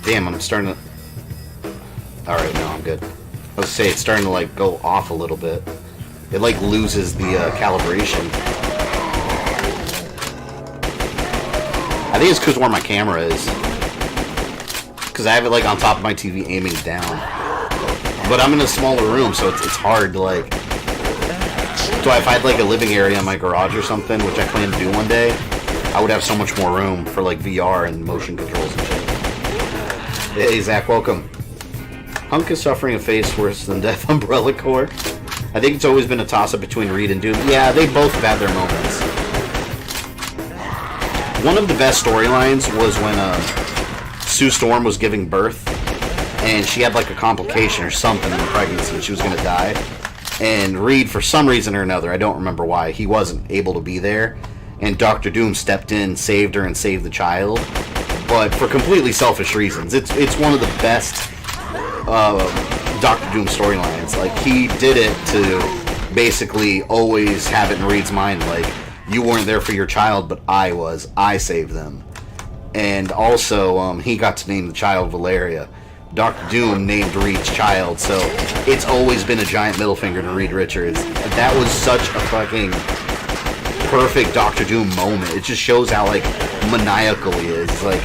Damn, I'm starting to... Alright, no, I'm good. I was gonna say, it's starting to, like, go off a little bit. It, like, loses the calibration. I think it's because where my camera is. Because I have it, like, on top of my TV aiming down. But I'm in a smaller room, so it's hard to, like... So if I had, like, a living area in my garage or something, which I plan to do one day, I would have so much more room for, like, VR and motion controls and shit. Hey, Zach, welcome. Hunk is suffering a face worse than Death Umbrella Corps. I think it's always been a toss-up between Reed and Doom. Yeah, they both have had their moments. One of the best storylines was when Sue Storm was giving birth, and she had like a complication or something in the pregnancy, and she was going to die. And Reed, for some reason or another, I don't remember why, he wasn't able to be there. And Dr. Doom stepped in, saved her, and saved the child. But for completely selfish reasons. It's one of the best Dr. Doom storylines. Like, he did it to basically always have it in Reed's mind, like, you weren't there for your child, but I was. I saved them. And also, he got to name the child Valeria. Dr. Doom named Reed's child, so it's always been a giant middle finger to Reed Richards. That was such a fucking perfect Dr. Doom moment. It just shows how, like, maniacal he is. Like,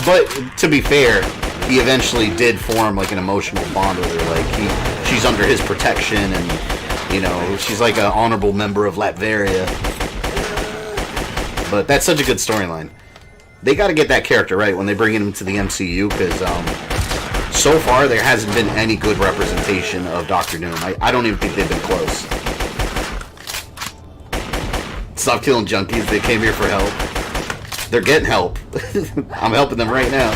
but to be fair, he eventually did form like an emotional bond with her. Like, she's under his protection, and you know, she's like an honorable member of Latveria. But that's such a good storyline. They got to get that character right when they bring him to the MCU, because so far there hasn't been any good representation of Dr. Doom. I don't even think they've been close. Stop killing junkies. They came here for help. They're getting help. I'm helping them right now.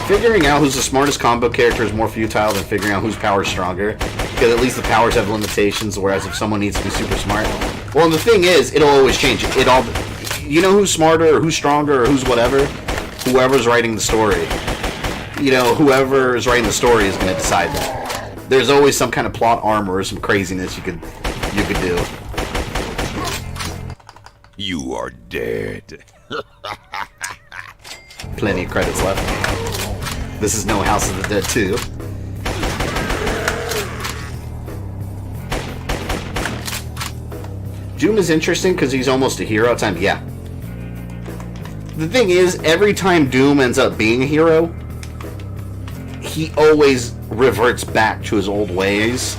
Figuring out who's the smartest combo character is more futile than figuring out whose power is stronger. Because at least the powers have limitations, whereas if someone needs to be super smart... Well, the thing is, it'll always change. You know who's smarter, or who's stronger, or who's whatever? Whoever's writing the story. You know, whoever is writing the story is going to decide that. There's always some kind of plot armor or some craziness you could do. You are dead. Plenty of credits left. This is no House of the Dead 2. Doom is interesting because he's almost a hero at times. Yeah. The thing is, every time Doom ends up being a hero, he always reverts back to his old ways,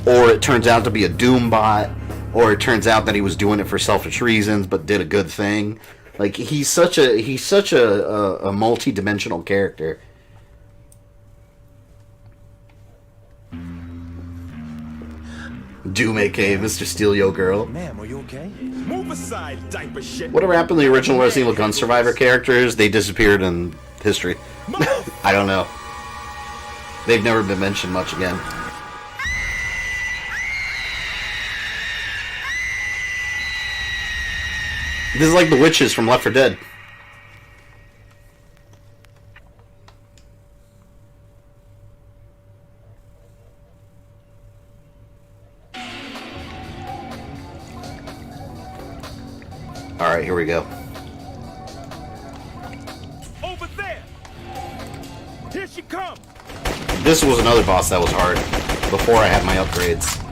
or it turns out to be a Doom bot, or it turns out that he was doing it for selfish reasons but did a good thing. Like, he's such a multi-dimensional character. Doom, aka Mr. Steal Yo Girl. Ma'am, are you okay? Move aside, diaper shit. Whatever happened to the original Resident Evil Gun Survivor characters? They disappeared in history. I don't know. They've never been mentioned much again. This is like the witches from Left 4 Dead. Alright, here we go. Over there. Here she comes. This was another boss that was hard before I had my upgrades.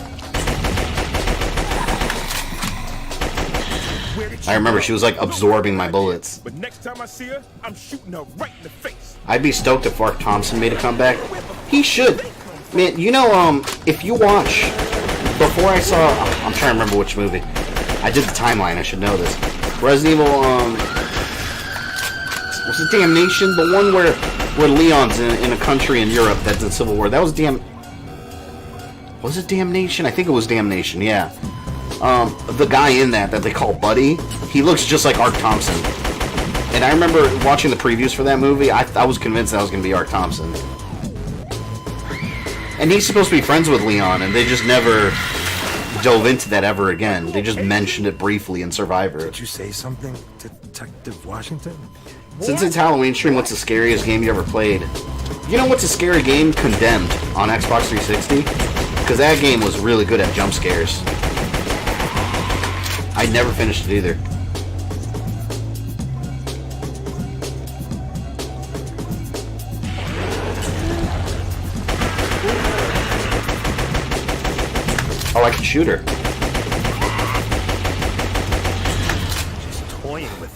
I remember she was like absorbing my bullets. But next time I see her, I'm shooting her right in the face. I'd be stoked if Mark Thompson made a comeback. He should. Man, you know, if you watch, before I saw, I'm trying to remember which movie. I did the timeline, I should know this. Resident Evil, what's it, Damnation? The one where Leon's in a country in Europe that's in Civil War. That was was it Damnation? I think it was Damnation, yeah. The guy in that they call Buddy, he looks just like Ark Thompson. And I remember watching the previews for that movie, I was convinced that was going to be Ark Thompson. And he's supposed to be friends with Leon, and they just never dove into that ever again. They just mentioned it briefly in Survivor. Did you say something, Detective Washington? Since it's Halloween stream, what's the scariest game you ever played? You know what's a scary game? Condemned on Xbox 360? Because that game was really good at jump scares. I never finished it either. Oh, I can shoot her.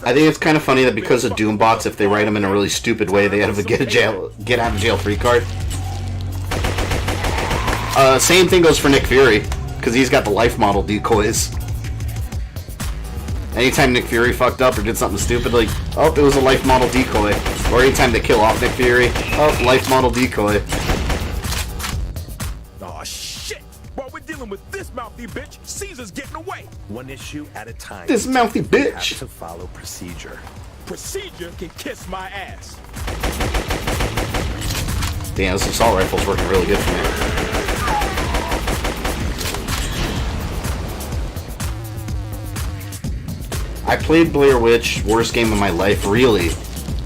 I think it's kind of funny that because of Doom bots, if they write them in a really stupid way, they have a get out of jail free card. Same thing goes for Nick Fury, because he's got the life model decoys. Anytime Nick Fury fucked up or did something stupid, like, oh, it was a life model decoy. Or anytime they kill off Nick Fury, oh, life model decoy. Oh shit! While we're dealing with this mouthy bitch, Caesar's getting away. One issue at a time. This mouthy bitch. You have to follow procedure. Procedure can kiss my ass. Damn, this assault rifle's working really good for me. I played Blair Witch, worst game of my life, really.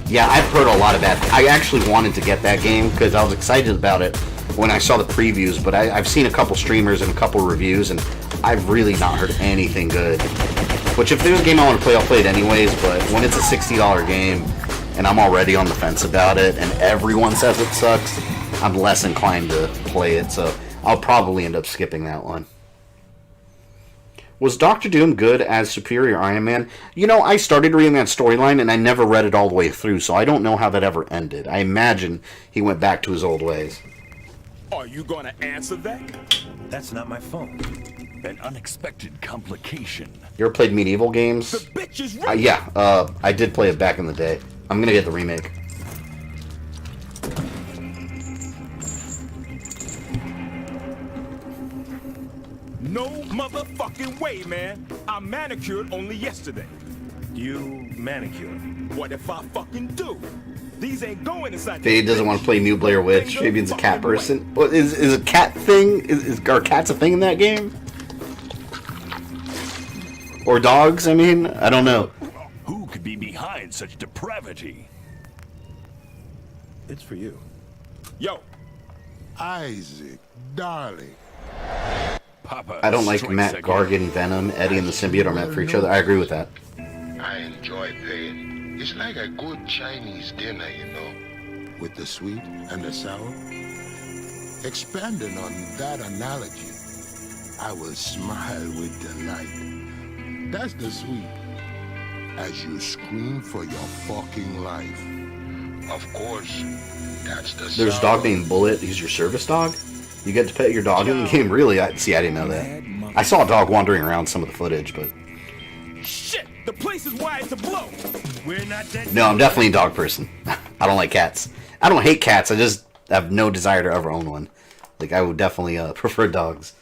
Yeah, I've heard a lot of that. I actually wanted to get that game because I was excited about it when I saw the previews, but I've seen a couple streamers and a couple reviews, and I've really not heard anything good. Which, if there's a game I want to play, I'll play it anyways, but when it's a $60 game, and I'm already on the fence about it, and everyone says it sucks, I'm less inclined to play it, so I'll probably end up skipping that one. Was Dr. Doom good as Superior Iron Man? You know, I started reading that storyline, and I never read it all the way through, so I don't know how that ever ended. I imagine he went back to his old ways. Are you gonna answer that? That's not my phone. An unexpected complication. You ever played medieval games? The bitch is right. Yeah, I did play it back in the day. I'm gonna get the remake. No motherfucking way, man. I manicured only yesterday. You manicured? What if I fucking do? These ain't going inside. Dave doesn't want to play New Blair Witch. Fabian's a cat person. What is a cat thing? Are cats a thing in that game? Or dogs? I mean, I don't know. Who could be behind such depravity? It's for you. Yo, Isaac, darling. Papa, I don't like Matt, Gargan, Venom, Eddie, and the symbiote are meant for each other. I agree with that. I enjoy paying. It's like a good Chinese dinner, you know, with the sweet and the sour. Expanding on that analogy, I will smile with delight That's the sweep. As you scream for your fucking life. Of course, that's the There's a dog named Bullet. He's your service dog. You get to pet your dog in the game? Really? See, I didn't know that. I saw a dog wandering around some of the footage, but... Shit! The place is wired to blow! We're not dead. No, I'm definitely a dog person. I don't like cats. I don't hate cats. I just have no desire to ever own one. Like, I would definitely prefer dogs.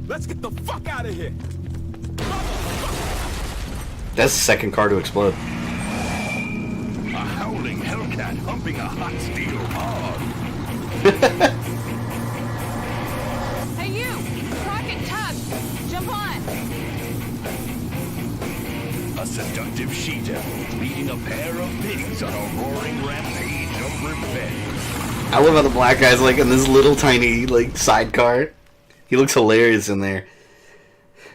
Let's get the fuck out of here! That's the second car to explode. A howling hellcat humping a hot steel hog. Hey you! Rocket tug! Jump on! A seductive she-devil leading a pair of pigs on a roaring rampage of revenge. I love how the black guy's like in this little tiny like sidecar. He looks hilarious in there.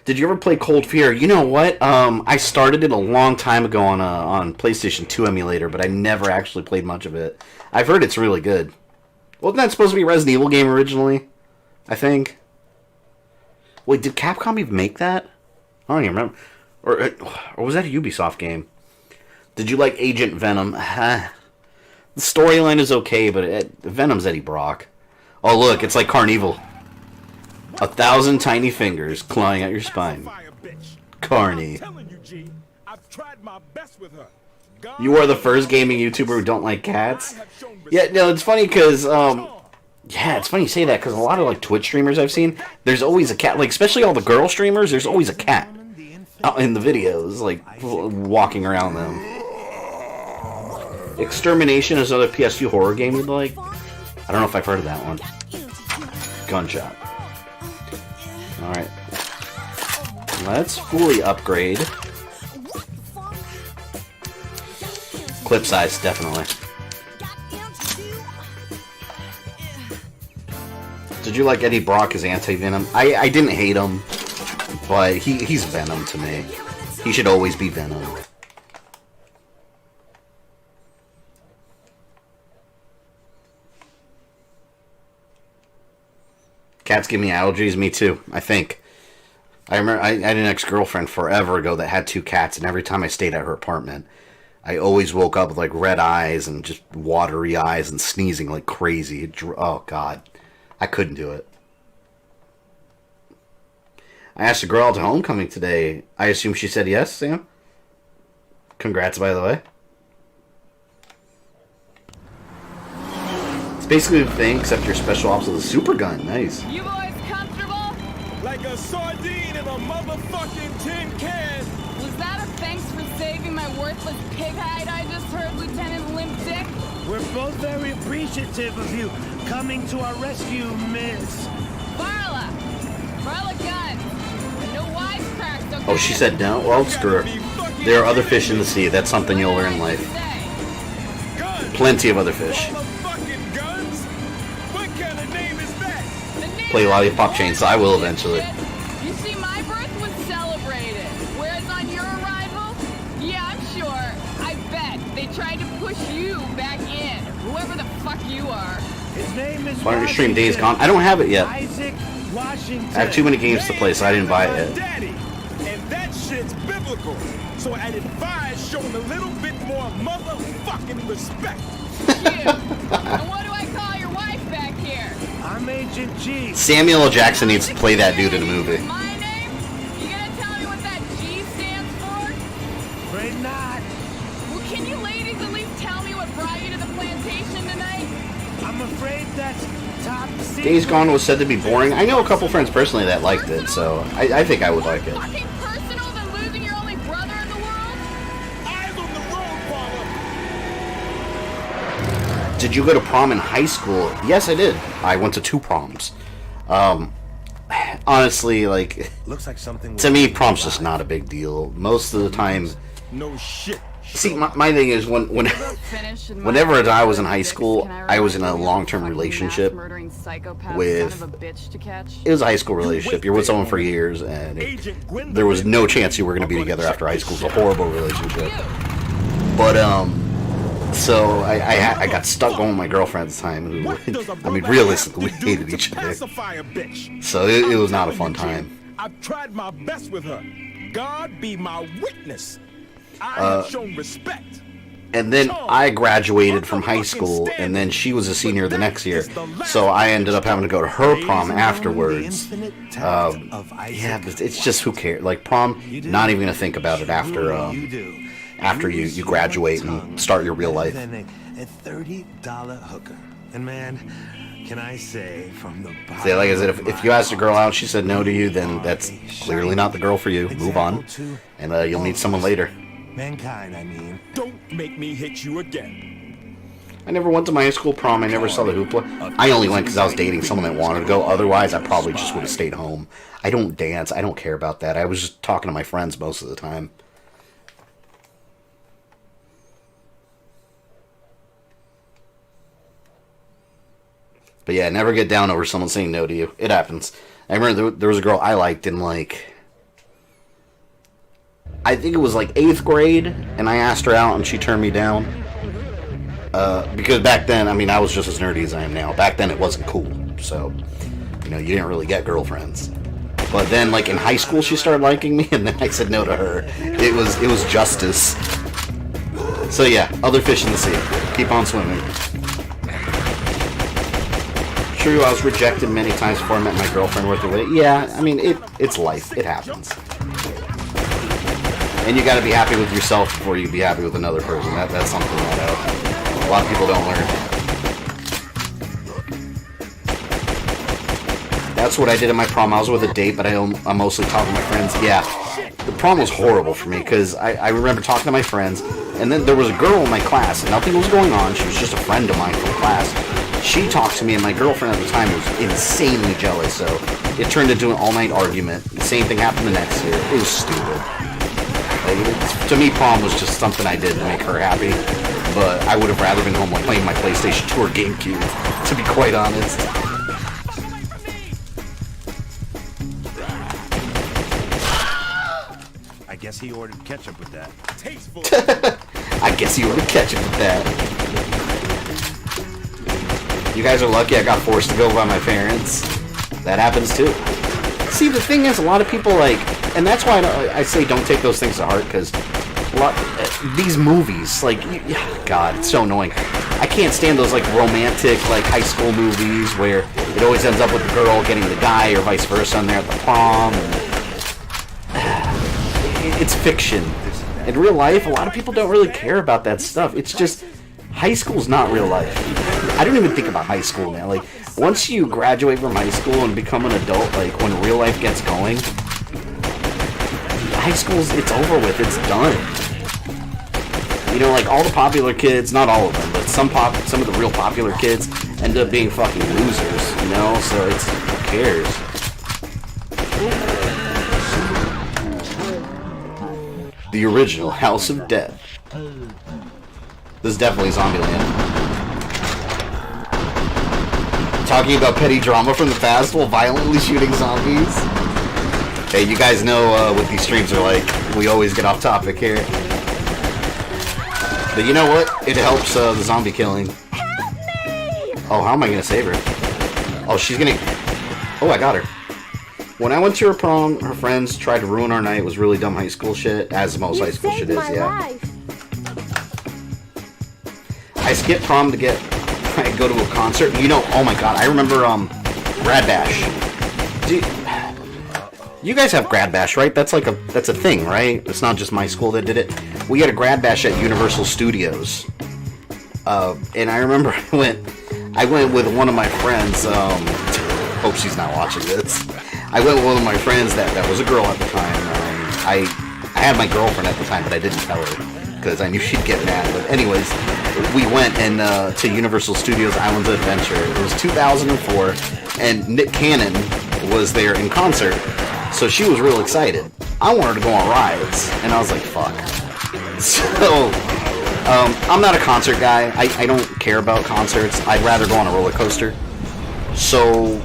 Did you ever play Cold Fear? You know what? I started it a long time ago on PlayStation 2 emulator, but I never actually played much of it. I've heard it's really good. Wasn't that supposed to be a Resident Evil game originally? I think. Wait, did Capcom even make that? I don't even remember. Or was that a Ubisoft game? Did you like Agent Venom? The storyline is okay, but Venom's Eddie Brock. Oh, look, it's like Carnival. 1,000 tiny fingers clawing at your spine. Carney. You are the first gaming YouTuber who don't like cats? Yeah, no, it's funny because, yeah, it's funny you say that because a lot of, like, Twitch streamers I've seen, there's always a cat. Like, especially all the girl streamers, there's always a cat in the videos, like, walking around them. Extermination is another PS2 horror game you'd like? I don't know if I've heard of that one. Gunshot. Alright. Let's fully upgrade. Clip size, definitely. Did you like Eddie Brock as Anti-Venom? I didn't hate him, but he's Venom to me. He should always be Venom. Cats give me allergies, me too, I think. I remember I had an ex-girlfriend forever ago that had 2 cats, and every time I stayed at her apartment, I always woke up with like red eyes and just watery eyes and sneezing like crazy. Oh god, I couldn't do it. I asked a girl out to homecoming today. I assume she said yes, Sam? Congrats, by the way. It's basically the thing, except your special ops with a super gun. Nice. You boys comfortable? Like a sardine in a motherfucking tin can. Was that a thanks for saving my worthless pig hide I just heard, Lieutenant Limp Dick? We're both very appreciative of you coming to our rescue, Miss. Varla guns. But no wisecracks, okay? Oh, she said no? Well, screw her. There are other fish in the sea. That's something you'll learn in life. Plenty of other fish. Play Lollipop Chainsaw. I will eventually. You see, my birth was celebrated, whereas on your arrival, yeah, I'm sure, I bet they tried to push you back in, whoever the fuck you are. His name is Why don't you stream Days Gone? I don't have it yet. Isaac Washington. I have too many games to play, so I didn't buy it yet. Daddy, and that shit's biblical. So I'd advise showing a little bit more motherfucking respect. And what do I call your wife back here? I'm Agent G. Samuel L. Jackson needs to play that dude in a movie. My name? You gonna tell me what that G stands for? Afraid not. Well, can you ladies at least tell me what brought you to the plantation tonight? I'm afraid that's top secret. Days Gone was said to be boring. I know a couple friends personally that liked it, so I think I would like it. Fucking personal than losing your only brother in the world? Eyes on the road, Paula. Did you go to prom in high school? Yes, I did. I went to 2 proms. Honestly, like, Looks like something to me, prom's just not a big deal. Most of the time, No shit. see, my thing is whenever I was in high school, I was in a long-term relationship with. It was a high school relationship. You're with someone for years, and there was no chance you were going to be together after high school. It was a horrible relationship. But So I got stuck going with my girlfriend at the time, who, I mean, realistically, we hated each other. So it was not a fun time. I've tried my best with her. God be my witness. I have shown respect. And then I graduated from high school, and then she was a senior the next year. So I ended up having to go to her prom afterwards. Yeah, but it's just, who cares? Like, prom, not even gonna think about it after you graduate and start your real life. A $30 hooker, and man, can I say from the bottom. See, like I said, if you asked a girl out and she said no to you, then that's clearly not the girl for you. Move on, and you'll meet someone later. Mankind, I mean. Don't make me hit you again. I never went to my high school prom. I never saw the hoopla. I only went because I was dating someone that wanted to go. Otherwise, I probably just would have stayed home. I don't dance. I don't care about that. I was just talking to my friends most of the time. But yeah, never get down over someone saying no to you. It happens. I remember there was a girl I liked in, like, I think it was like 8th grade, and I asked her out and she turned me down. Because back then, I mean, I was just as nerdy as I am now. Back then it wasn't cool, so, you know, you didn't really get girlfriends. But then, like, in high school she started liking me, and then I said no to her. It was justice. So yeah, other fish in the sea. Keep on swimming. True, I was rejected many times before I met my girlfriend worth of it. Yeah, I mean, it's life. It happens. And you got to be happy with yourself before you be happy with another person. That's something that a lot of people don't learn. That's what I did at my prom. I was with a date, but I'm mostly talking to my friends. Yeah, the prom was horrible for me because I remember talking to my friends, and then there was a girl in my class, and nothing was going on. She was just a friend of mine from class. She talked to me, and my girlfriend at the time was insanely jealous, so it turned into an all-night argument. The same thing happened the next year. It was stupid. Like, to me, prom was just something I did to make her happy, but I would have rather been home like playing my PlayStation 2 or GameCube, to be quite honest. I guess he ordered ketchup with that. Tasteful. I guess he ordered ketchup with that. You guys are lucky I got forced to go by my parents. That happens too. See, the thing is, a lot of people, like, and that's why I say don't take those things to heart, because these movies, like, God, it's so annoying. I can't stand those, like, romantic, like, high school movies where it always ends up with the girl getting the guy or vice versa, and they're at the prom. It's fiction. In real life, a lot of people don't really care about that stuff. It's just, high school's not real life. I don't even think about high school now. Like, once you graduate from high school and become an adult, like, when real life gets going, high school's, it's over with, it's done. You know, like, all the popular kids, not all of them, but some of the real popular kids end up being fucking losers, you know, so it's, who cares? The original House of Death. This is definitely Zombieland. Talking about petty drama from the past while violently shooting zombies. Hey, you guys know what these streams are like. We always get off topic here. But you know what? It helps the zombie killing. Help me! Oh, how am I going to save her? Oh, she's going to... Oh, I got her. When I went to her prom, her friends tried to ruin our night. It was really dumb high school shit, as most high school shit is, yeah. Life. I skipped prom to go to a concert. You know, oh my god, I remember Grad Bash. You guys have Grad Bash, right? That's a thing, right? It's not just my school that did it. We had a Grad Bash at Universal Studios. And I remember I went with one of my friends, hope she's not watching this. I went with one of my friends that was a girl at the time. I had my girlfriend at the time, but I didn't tell her because I knew she'd get mad. But anyways, we went to Universal Studios Islands of Adventure. It was 2004, and Nick Cannon was there in concert, so she was real excited. I wanted to go on rides, and I was like, fuck. So, I'm not a concert guy. I don't care about concerts. I'd rather go on a roller coaster. So,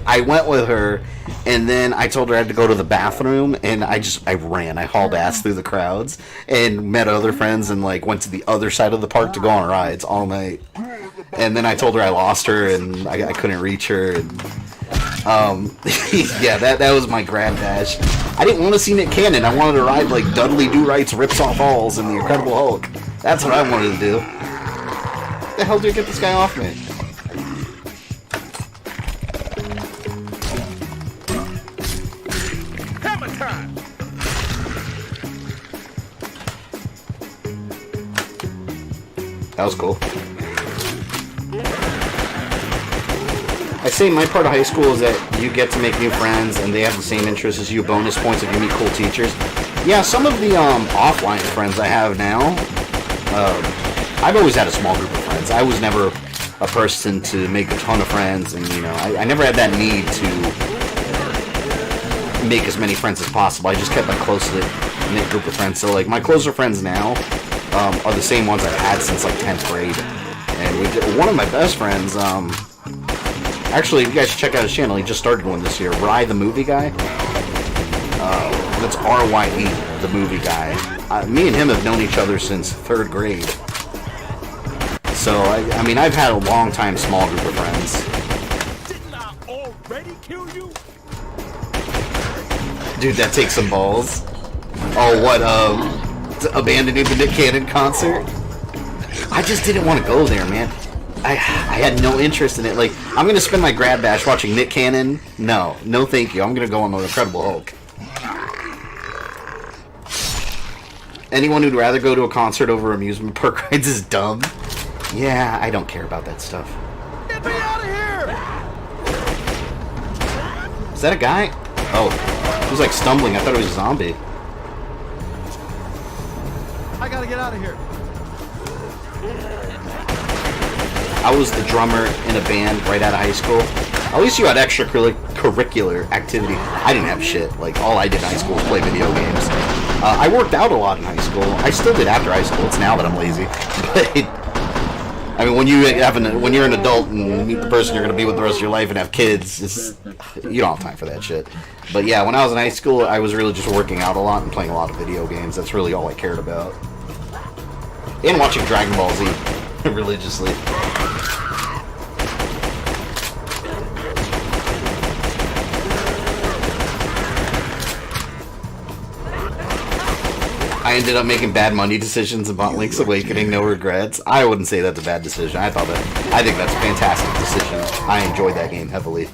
I went with her, And then I told her I had to go to the bathroom, and I ran. I hauled ass through the crowds and met other friends and, like, went to the other side of the park to go on rides all night. And then I told her I lost her and I couldn't reach her. And, yeah, that was my grad dash. I didn't want to see Nick Cannon. I wanted to ride, like, Dudley Do-Right's Rips Off Halls in The Incredible Hulk. That's what I wanted to do. What the hell did you get this guy off me? That was cool. I say my part of high school is that you get to make new friends and they have the same interests as you, bonus points if you meet cool teachers. Yeah, some of the offline friends I have now, I've always had a small group of friends. I was never a person to make a ton of friends, and you know, I never had that need to make as many friends as possible. I just kept a closely knit group of friends. So like my closer friends now are the same ones I've had since like 10th grade. And one of my best friends, actually, you guys should check out his channel. He just started one this year. Rye the Movie Guy. That's R-Y-E, the movie guy. Me and him have known each other since 3rd grade. So, I mean, I've had a long time small group of friends. Didn't I already kill you? Dude, that takes some balls. Oh, what, abandoning the Nick Cannon concert? I just didn't want to go there, man. I had no interest in it. Like, I'm going to spend my grad bash watching Nick Cannon. No thank you. I'm going to go on the Incredible Hulk. Anyone who'd rather go to a concert over amusement park rides is dumb. Yeah, I don't care about that stuff. Get me out of here! Is that a guy? Oh, he was like stumbling. I thought it was a zombie. I gotta get out of here. I was the drummer in a band right out of high school. At least you had extracurricular activity. I didn't have shit. Like, all I did in high school was play video games. I worked out a lot in high school. I still did after high school. It's now that I'm lazy. But, I mean, when you're an adult and meet the person you're going to be with the rest of your life and have kids, you don't have time for that shit. But yeah, when I was in high school, I was really just working out a lot and playing a lot of video games. That's really all I cared about. And watching Dragon Ball Z religiously. I ended up making bad money decisions about Link's Awakening, no regrets. I wouldn't say that's a bad decision. I think that's a fantastic decision. I enjoyed that game heavily.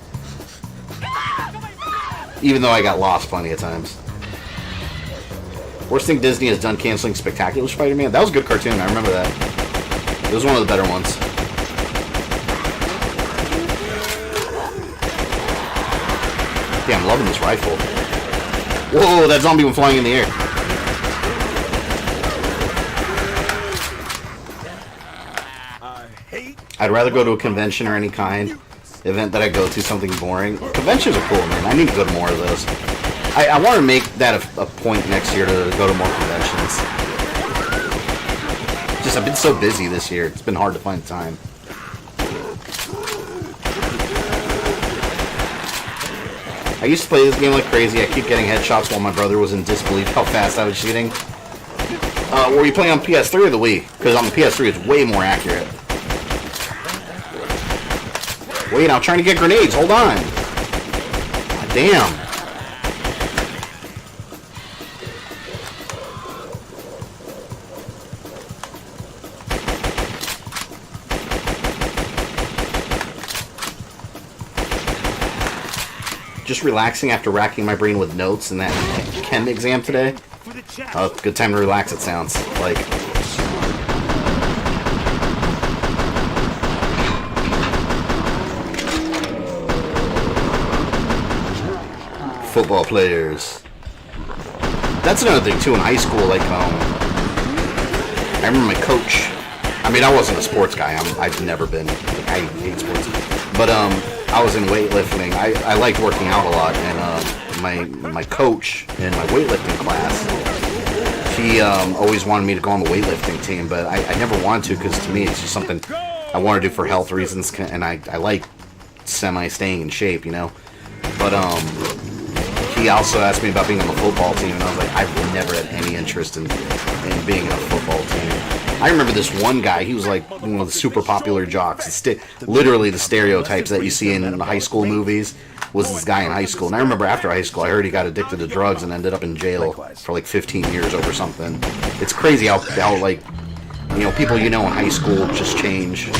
Even though I got lost plenty of times. Worst thing Disney has done, canceling Spectacular Spider-Man. That was a good cartoon, I remember that. It was one of the better ones. Yeah, I'm loving this rifle. Whoa, that zombie went flying in the air. I'd rather go to a convention or any kind event that I go to, something boring. Conventions are cool, man. I need to go to more of those. I want to make that a point next year to go to more conventions. Just, I've been so busy this year. It's been hard to find time. I used to play this game like crazy. I keep getting headshots while my brother was in disbelief how fast I was shooting. Were you playing on PS3 or the Wii? Because on the PS3 it's way more accurate. Wait, I'm trying to get grenades. Hold on. God damn. Just relaxing after racking my brain with notes in that chem exam today. Good time to relax, it sounds like. Football players. That's another thing too in high school. Like, I remember my coach. I mean, I wasn't a sports guy. I've never been. I hate sports. But I was in weightlifting. I liked working out a lot, and my coach in my weightlifting class, he always wanted me to go on the weightlifting team, but I never wanted to because to me it's just something I want to do for health reasons, and I like semi staying in shape, you know. But he also asked me about being on the football team, and I was like, I've never had any interest in being in a football team. I remember this one guy, he was like one of the super popular jocks. Literally the stereotypes that you see in high school movies was this guy in high school. And I remember after high school, I heard he got addicted to drugs and ended up in jail for like 15 years over something. It's crazy how like, you know, people you know in high school just change.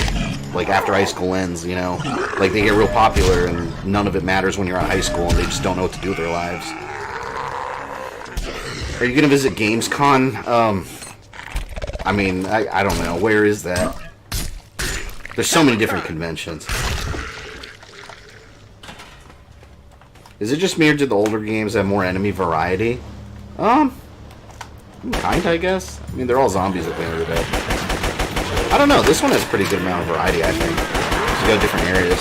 Like after high school ends, you know, like they get real popular and none of it matters when you're out of high school and they just don't know what to do with their lives. Are you gonna visit Gamescom? I mean, I don't know. Where is that? There's so many different conventions. Is it just me or did the older games have more enemy variety? Kinda, I guess. I mean, they're all zombies at the end of the day. I don't know. This one has a pretty good amount of variety, I think. You go different areas.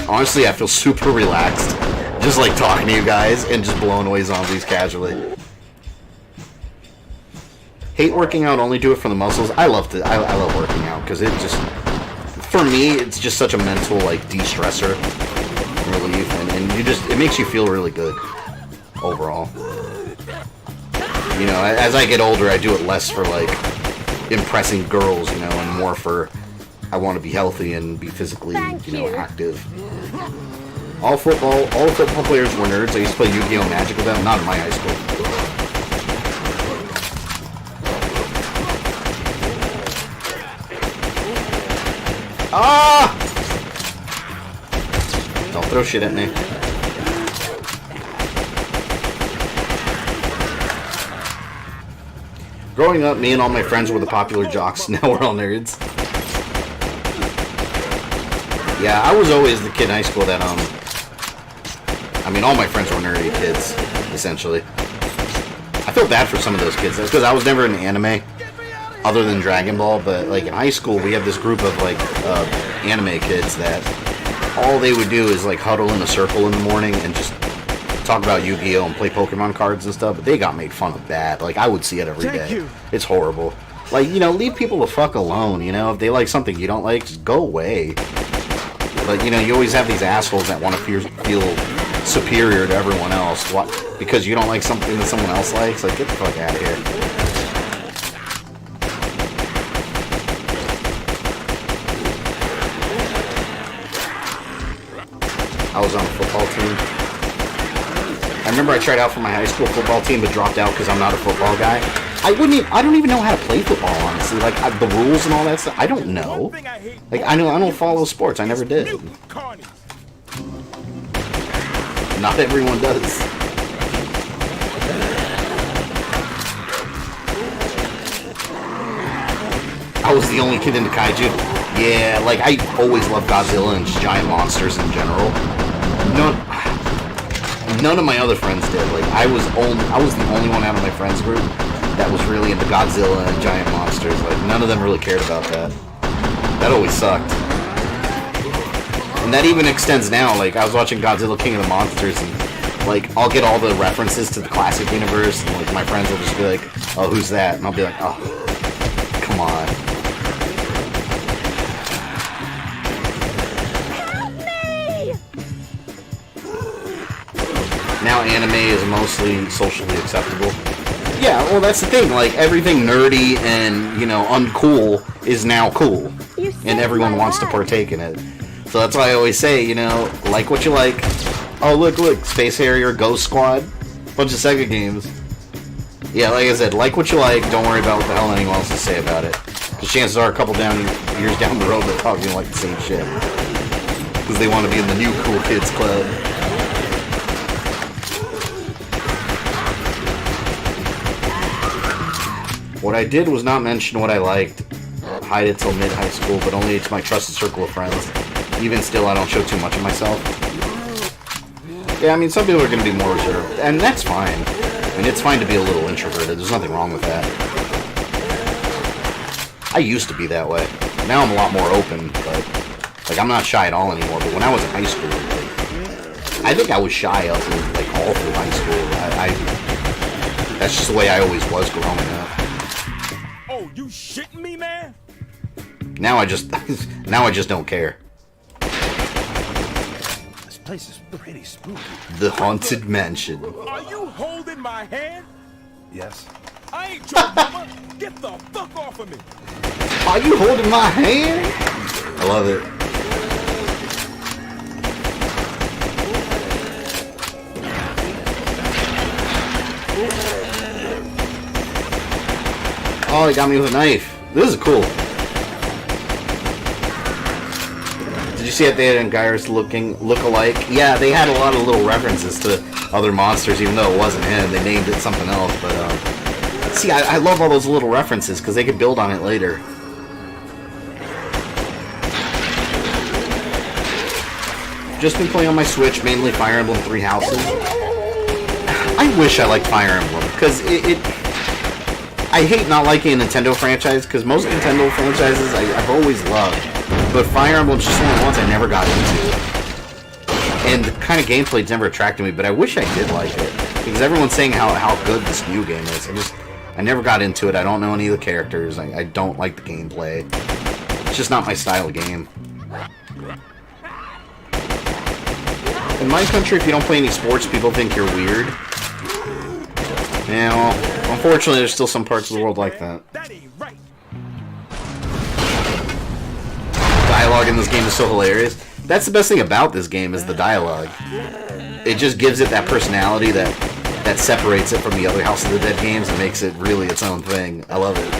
Honestly, I feel super relaxed. Just like talking to you guys and just blowing away zombies casually. Hate working out, only do it for the muscles. I love working out because it just, for me, it's just such a mental like de-stressor relief, and you just, it makes you feel really good overall. You know, as I get older, I do it less for like impressing girls, you know, and more for I want to be healthy and be physically, you know, active. All football players were nerds. I used to play Yu-Gi-Oh! Magic with them. Not in my high school. Ah! Don't throw shit at me. Growing up, me and all my friends were the popular jocks. Now we're all nerds. Yeah, I was always the kid in high school that, I mean, all my friends were nerdy kids, essentially. I feel bad for some of those kids. That's because I was never in anime, other than Dragon Ball, but, like, in high school, we had this group of, like, anime kids that all they would do is, like, huddle in a circle in the morning and just talk about Yu-Gi-Oh! And play Pokemon cards and stuff, but they got made fun of bad. Like, I would see it every day. It's horrible. Like, you know, leave people the fuck alone, you know? If they like something you don't like, just go away. But, you know, you always have these assholes that want to feel superior to everyone else because you don't like something that someone else likes. Like, get the fuck out of here. I was on a football team. I remember I tried out for my high school football team but dropped out because I'm not a football guy. I don't even know how to play football, honestly. Like, the rules and all that stuff, I don't know. Like, I don't follow sports. I never did. Not everyone does. I was the only kid into kaiju. Yeah, like, I always loved Godzilla and just giant monsters in general. None of my other friends did. Like, I was the only one out of my friends group that was really into Godzilla and giant monsters. Like, none of them really cared about that. That always sucked. And that even extends now. Like, I was watching Godzilla King of the Monsters, and, like, I'll get all the references to the classic universe, and, like, my friends will just be like, oh, who's that? And I'll be like, oh, come on. Now anime is mostly socially acceptable. Yeah, well, that's the thing. Like, everything nerdy and, you know, uncool is now cool. And everyone wants to partake in it. So that's why I always say, you know, like what you like. Oh, look, Space Harrier, Ghost Squad, bunch of Sega games. Yeah, like I said, like what you like, don't worry about what the hell anyone else has to say about it. Because chances are a couple years down the road, they're probably going to like the same shit. Because they want to be in the new cool kids club. What I did was not mention what I liked, hide it till mid-high school, but only to my trusted circle of friends. Even still, I don't show too much of myself. Yeah, I mean, some people are going to be more reserved, and that's fine. I mean, it's fine to be a little introverted. There's nothing wrong with that. I used to be that way. Now I'm a lot more open, but, like, I'm not shy at all anymore. But when I was in high school, like, I think I was shy up in, like, all through high school. That's just the way I always was growing up. Oh, you shitting me, man? Now I just don't care. This place is pretty spooky. The Haunted Mansion. Are you holding my hand? Yes. I ain't your mama. Get the fuck off of me. Are you holding my hand? I love it. Oh, he got me with a knife. This is cool. Did you see that they had Gyres look alike? Yeah, they had a lot of little references to other monsters, even though it wasn't him. They named it something else, but see, I love all those little references because they could build on it later. Just been playing on my Switch, mainly Fire Emblem 3 Houses. I wish I liked Fire Emblem because I hate not liking a Nintendo franchise because most Nintendo franchises I've always loved, but Fire Emblem's just one of the ones I never got into. And the kind of gameplay's never attracted me, but I wish I did like it because everyone's saying how good this new game is. I never got into it. I don't know any of the characters. I don't like the gameplay. It's just not my style of game. In my country, if you don't play any sports, people think you're weird. Yeah, well, unfortunately, there's still some parts of the world like that. Dialogue in this game is so hilarious. That's the best thing about this game is the dialogue. It just gives it that personality that separates it from the other House of the Dead games and makes it really its own thing. I love it.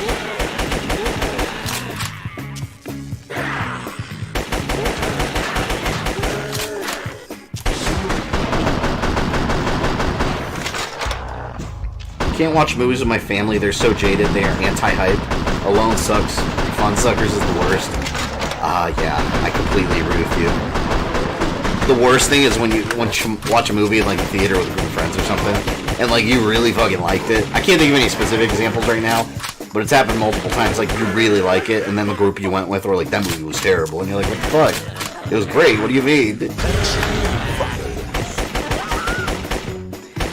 Can't watch movies with my family. They're so jaded. They are anti-hype. Alone sucks. Fun Suckers is the worst. Yeah, I completely agree with you. The worst thing is when you watch a movie in like a theater with a group of friends or something, and like you really fucking liked it. I can't think of any specific examples right now, but it's happened multiple times. Like you really like it, and then the group you went with were like, that movie was terrible, and you're like, what the fuck? It was great. What do you mean?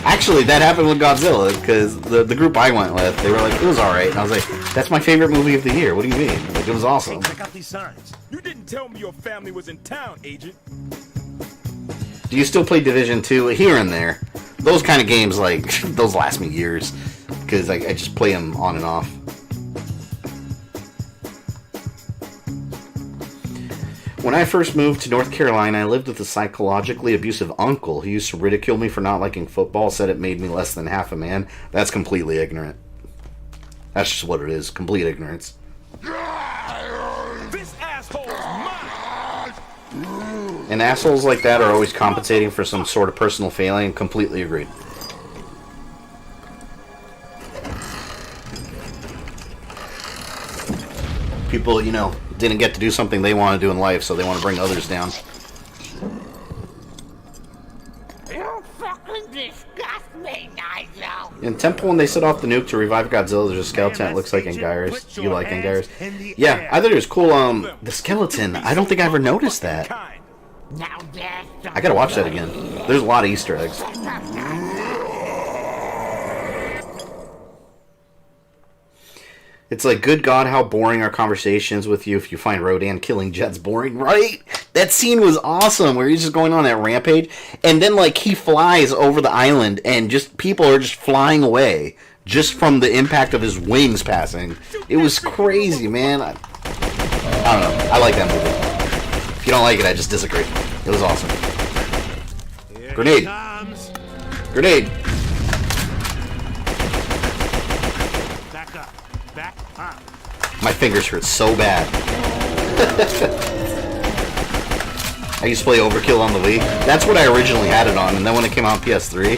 Actually, that happened with Godzilla, because the group I went with, they were like, it was alright. And I was like, that's my favorite movie of the year. What do you mean? Like, it was awesome. Check out these signs. You didn't tell me your family was in town, Agent. Do you still play Division 2? Here and there. Those kind of games, like, those last me years. Because I just play them on and off. When I first moved to North Carolina, I lived with a psychologically abusive uncle who used to ridicule me for not liking football, said it made me less than half a man. That's completely ignorant. That's just what it is. Complete ignorance. This asshole's mine! And assholes like that are always compensating for some sort of personal failing. Completely agreed. People, you know, didn't get to do something they want to do in life, so they want to bring others down. You fucking disgust me, Nigel. In Temple, when they set off the nuke to revive Godzilla, there's a skeleton that looks like Anguirus. You like Anguirus? Yeah, I thought it was cool. The skeleton, I don't think I ever noticed that. I gotta watch that again. There's a lot of Easter eggs. It's like, good God, how boring are conversations with you if you find Rodan killing Jets boring, right? That scene was awesome, where he's just going on that rampage, and then, like, he flies over the island, and just people are just flying away, just from the impact of his wings passing. It was crazy, man. I don't know. I like that movie. If you don't like it, I just disagree. It was awesome. Grenade. Grenade. My fingers hurt so bad. I used to play Overkill on the Wii. That's what I originally had it on, and then when it came out on PS3,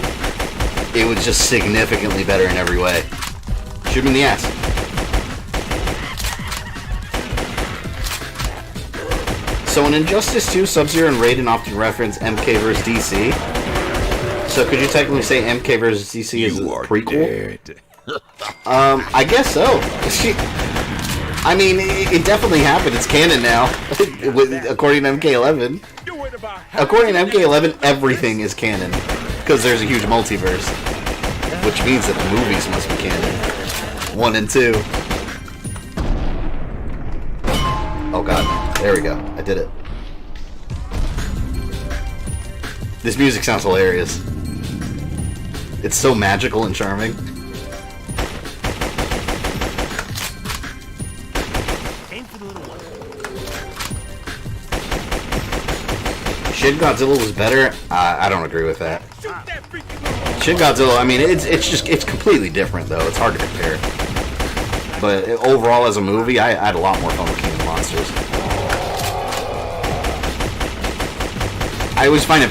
it was just significantly better in every way. Shoot him in the ass. So in Injustice 2, Sub-Zero and Raiden often reference MK vs. DC. So could you technically say MK vs. DC is a prequel? I guess so. I mean, it definitely happened. It's canon now, according to MK11. According to MK11, everything is canon, because there's a huge multiverse, which means that the movies must be canon. 1 and 2. Oh god, there we go. I did it. This music sounds hilarious. It's so magical and charming. Shin Godzilla was better. I don't agree with that. Shin Godzilla, I mean, it's completely different though. It's hard to compare. But overall, as a movie, I had a lot more fun with King of the Monsters. I always find it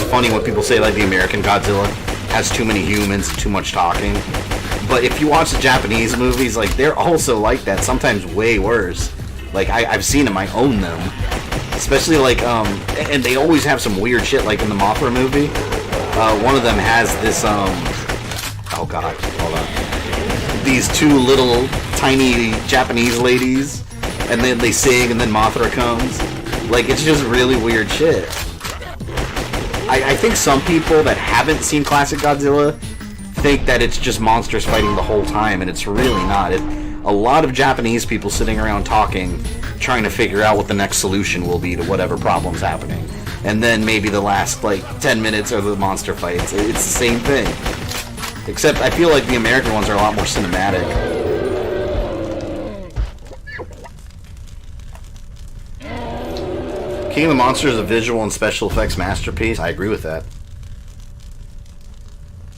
funny when people say like the American Godzilla has too many humans and too much talking. But if you watch the Japanese movies, like they're also like that. Sometimes way worse. Like I've seen them. I own them. Especially like and they always have some weird shit. Like in the Mothra movie, one of them has this oh god, hold on. These two little tiny Japanese ladies, and then they sing, and then Mothra comes. Like it's just really weird shit. I think some people that haven't seen classic Godzilla think that it's just monsters fighting the whole time, and it's really not. A lot of Japanese people sitting around talking, trying to figure out what the next solution will be to whatever problem's happening. And then maybe the last, like, 10 minutes are the monster fights. It's the same thing. Except I feel like the American ones are a lot more cinematic. King of the Monsters is a visual and special effects masterpiece. I agree with that.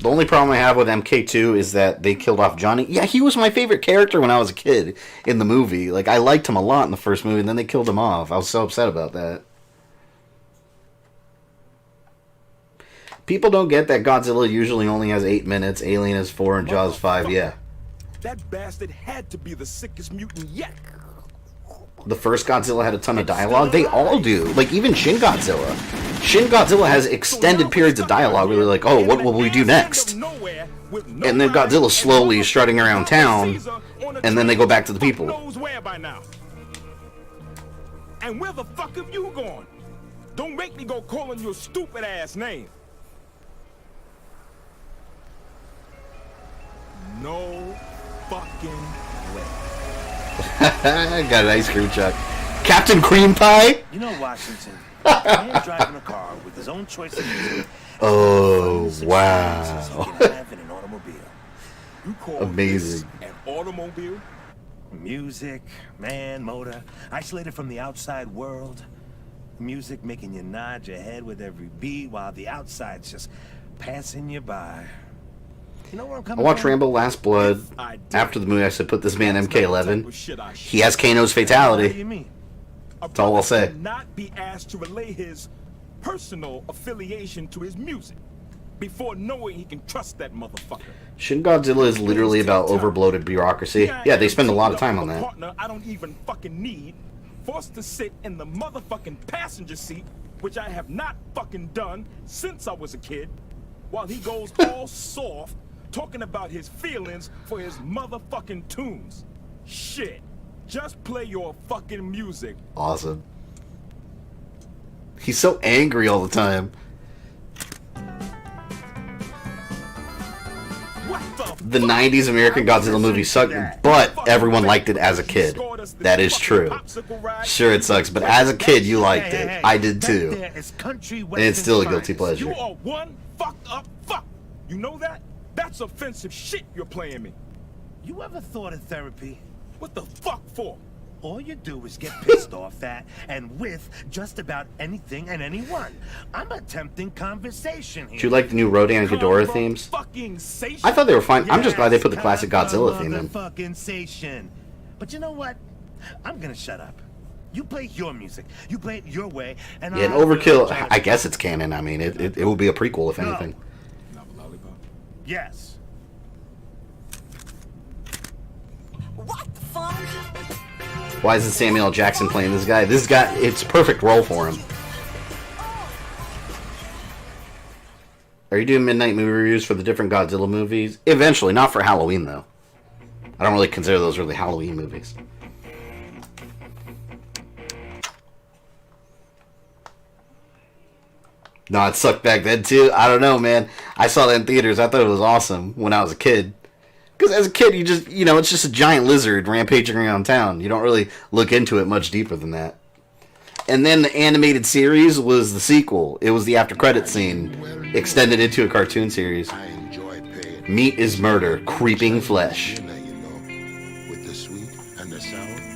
The only problem I have with MK2 is that they killed off Johnny. Yeah, he was my favorite character when I was a kid in the movie. Like, I liked him a lot in the first movie, and then they killed him off. I was so upset about that. People don't get that Godzilla usually only has 8 minutes, Alien has 4, and Jaws 5, yeah. That bastard had to be the sickest mutant yet. The first Godzilla had a ton of dialogue. They all do. Like, even Shin Godzilla. Shin Godzilla has extended periods of dialogue where they're like, oh, what will we do next? And then Godzilla slowly is strutting around town, and then they go back to the people. And where the fuck have you gone? Don't make me go calling your stupid ass name. No fucking way. Got an ice cream truck. Captain Cream Pie? You know Washington. A man driving a car with his own choice of music. Oh, wow. Amazing. An automobile? Music, man, motor, isolated from the outside world. Music making you nod your head with every beat while the outside's just passing you by. You know where I'm coming I watched from? Rambo Last Blood. After the movie, I said, put this man MK11. He has Kano's fatality. That's all I'll say. Not be asked to relay his personal affiliation to his music before knowing he can trust that motherfucker. Shin Godzilla is literally about overbloated bureaucracy. Yeah, they spend a lot of time on that. Partner I don't even fucking need, forced to sit in the motherfucking passenger seat, which I have not fucking done since I was a kid, while he goes all soft talking about his feelings for his motherfucking tunes. Shit. Just play your fucking music. Awesome. He's so angry all the time. The 90s American Godzilla movie sucked, but everyone liked it as a kid. That is true. Sure, it sucks, but as a kid, you liked it. I did too. And it's still a guilty pleasure. You are one fucked up fuck. You know that? That's offensive shit you're playing me. You ever thought of therapy? What the fuck for? All you do is get pissed off at and with just about anything and anyone. I'm attempting conversation here. Do you like the new Rodan Ghidorah themes? I thought they were fine. I'm just glad they put the classic Godzilla theme in. But you know what? I'm gonna shut up. You play your music. You play it your way. And yeah, and Overkill, I guess it's canon. I mean, it will be a prequel, if anything. Yes. What the fuck? Why isn't Samuel L. Jackson playing this guy? This guy, it's a perfect role for him. Are you doing midnight movie reviews for the different Godzilla movies? Eventually, not for Halloween, though. I don't really consider those really Halloween movies. No, it sucked back then, too. I don't know, man. I saw that in theaters. I thought it was awesome when I was a kid. Because as a kid, you just, it's just a giant lizard rampaging around town. You don't really look into it much deeper than that. And then the animated series was the sequel. It was the after credit scene extended into a cartoon series. Meat is murder, creeping flesh.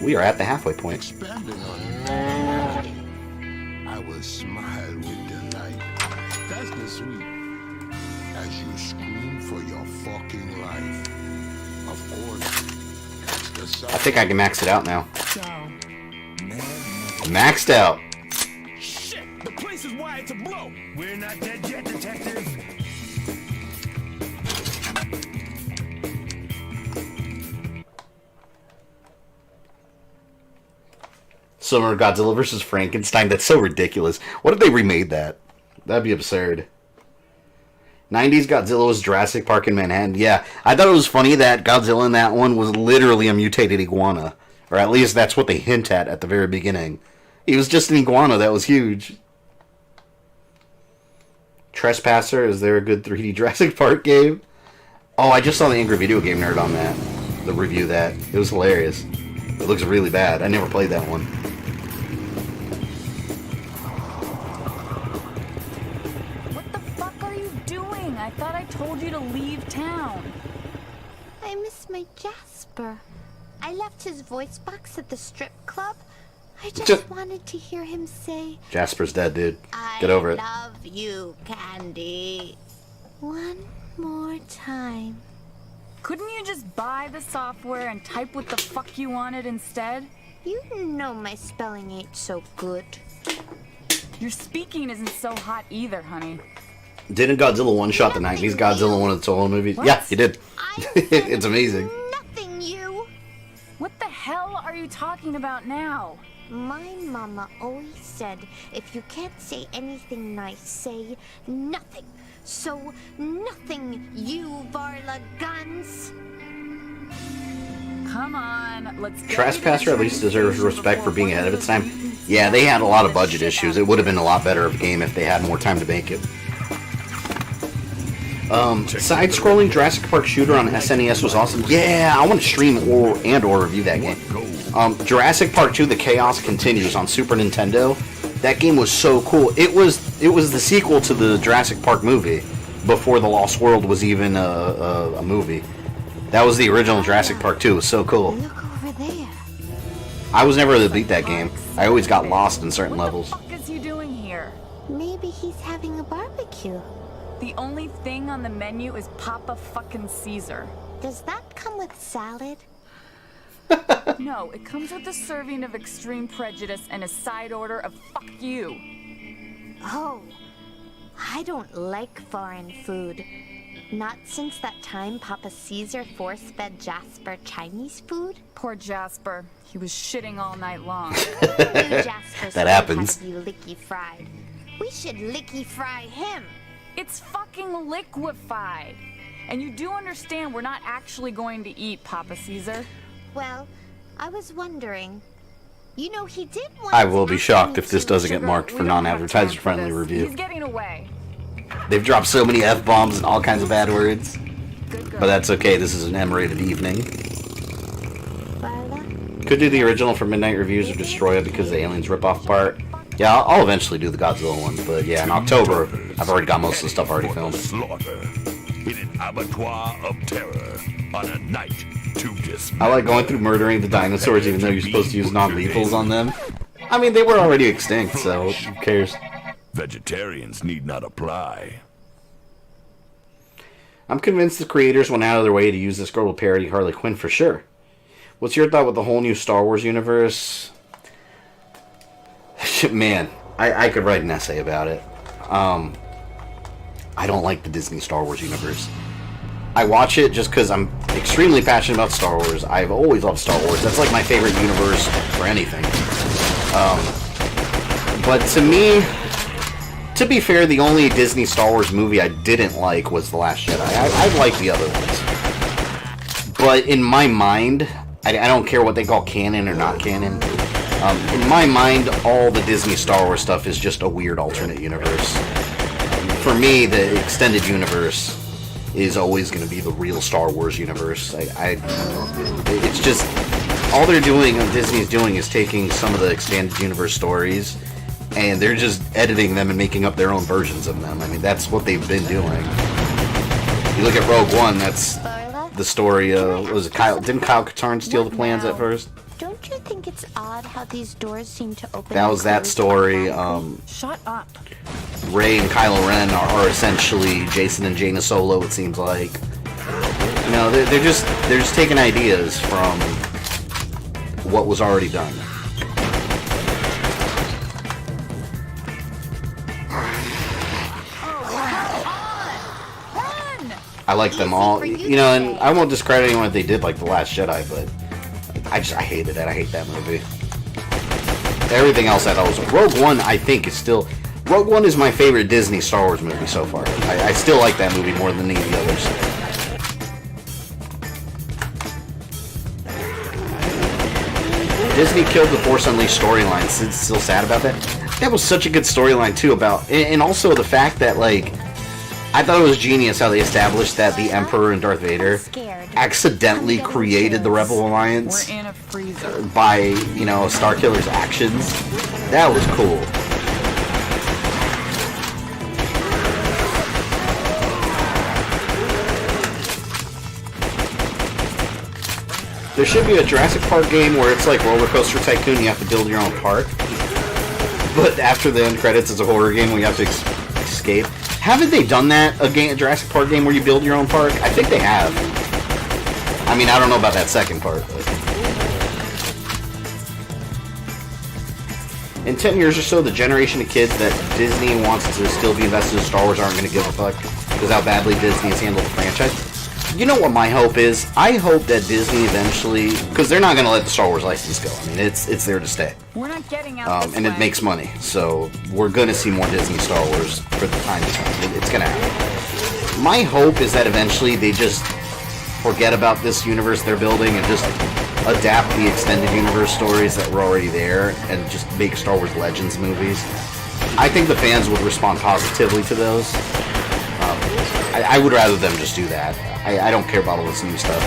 We are at the halfway point. I will smile with delight. That's the sweet. As you scream for your fucking life. Of course, that's the sound. I think I can max it out now. Maxed out. Shit, the place is wired to blow. We're not dead yet, detective. Summer Godzilla vs. Frankenstein. That's so ridiculous. What if they remade that? That'd be absurd. 90s Godzilla was Jurassic Park in Manhattan. Yeah, I thought it was funny that Godzilla in that one was literally a mutated iguana. Or at least that's what they hint at the very beginning. He was just an iguana that was huge. Trespasser, is there a good 3D Jurassic Park game? Oh, I just saw the Angry Video Game Nerd on that. The review of that. It was hilarious. It looks really bad. I never played that one. What the fuck are you doing? I thought I told you to leave town. I miss my Jasper. I left his voice box at the strip club. I just wanted to hear him say, Jasper's dead, dude. Get over it. I love you, Candy. One more time. Couldn't you just buy the software and type what the fuck you wanted instead? You know my spelling ain't so good. Your speaking isn't so hot either, honey. Didn't Godzilla one-shot the 90s Godzilla one of the solo movies? What? Yeah, he did. It's amazing. Nothing, you. What the hell are you talking about now? My mama always said, if you can't say anything nice, say nothing. So, nothing, you Varla Guns. Come on, let's get Trespasser at least deserves respect for being ahead of its time. Yeah, they had a lot of budget issues. It would have been a lot better of a game if they had more time to make it. Side-scrolling Jurassic Park shooter on SNES was awesome. Yeah, I want to stream or review that game. Jurassic Park 2: The Chaos Continues on Super Nintendo. That game was so cool. It was the sequel to the Jurassic Park movie before The Lost World was even a movie. That was the original Jurassic Park 2. It was so cool. Look over there. I was never able to beat that game. I always got lost in certain levels. What the fuck is he doing here? Maybe he's having a barbecue. The only thing on the menu is Papa fucking Caesar. Does that come with salad? No, it comes with a serving of extreme prejudice and a side order of fuck you. Oh, I don't like foreign food. Not since that time Papa Caesar force-fed Jasper Chinese food. Poor Jasper. He was shitting all night long. That happens. You licky fried. We should licky fry him. It's fucking liquefied. And you do understand we're not actually going to eat Papa Caesar? Well, I was wondering. You know, he did want I will be shocked if this doesn't get marked for non-advertiser friendly review. He's getting away. They've dropped so many F-bombs and all kinds of bad words. But that's okay, this is an M-rated evening. Could do the original for Midnight Reviews or destroy it because the Aliens rip-off part. Yeah, I'll eventually do the Godzilla one, but yeah, in October, I've already got most of the stuff already filmed. Slaughter in an abattoir of terror on a night to dismay. I like going through murdering the dinosaurs even though you're supposed to use non-lethals on them. I mean, they were already extinct, so who cares? Vegetarians need not apply. I'm convinced the creators went out of their way to use this girl to parody Harley Quinn for sure. What's your thought with the whole new Star Wars universe? Man, I could write an essay about it. I don't like the Disney Star Wars universe. I watch it just because I'm extremely passionate about Star Wars. I've always loved Star Wars. That's like my favorite universe for anything. But to me, to be fair, the only Disney Star Wars movie I didn't like was The Last Jedi. I like the other ones. But in my mind, I don't care what they call canon or not canon. In my mind, all the Disney Star Wars stuff is just a weird alternate universe. For me, the extended universe is always going to be the real Star Wars universe. It's just all they're doing, Disney's doing, is taking some of the expanded universe stories, and they're just editing them and making up their own versions of them. I mean, that's what they've been doing. You look at Rogue One, that's the story of, was it Kyle? Didn't Kyle Katarn steal the plans at first? Don't you think it's odd how these doors seem to open? That was that story. Shut up. Rey and Kylo Ren are essentially Jason and Jaina Solo, it seems like. You know, they're just taking ideas from what was already done. I like them all, you know, and I won't discredit anyone if they did like The Last Jedi, but I hated it. I hate that movie. Everything else I thought was Rogue One. I think is still Rogue One is my favorite Disney Star Wars movie so far. I still like that movie more than any of the others. Disney killed the Force Unleashed storyline. Still sad about that. That was such a good storyline too, about, and also the fact that, like, I thought it was genius how they established that the Emperor and Darth Vader accidentally created the Rebel Alliance by, you know, Starkiller's actions. That was cool. There should be a Jurassic Park game where it's like Roller Coaster Tycoon, you have to build your own park. But after the end credits, it's a horror game where you have to escape. Haven't they done that, a Jurassic Park game where you build your own park? I think they have. I mean, I don't know about that second part. But in 10 years or so, the generation of kids that Disney wants to still be invested in Star Wars aren't going to give a fuck because how badly Disney has handled the franchise. You know what my hope is? I hope that Disney eventually, because they're not going to let the Star Wars license go. I mean, it's there to stay. We're not getting out and it makes money, so we're going to see more Disney Star Wars for the time to come. It's going to happen. My hope is that eventually they just forget about this universe they're building and just adapt the extended universe stories that were already there and just make Star Wars Legends movies. I think the fans would respond positively to those. I would rather them just do that. I don't care about all this new stuff.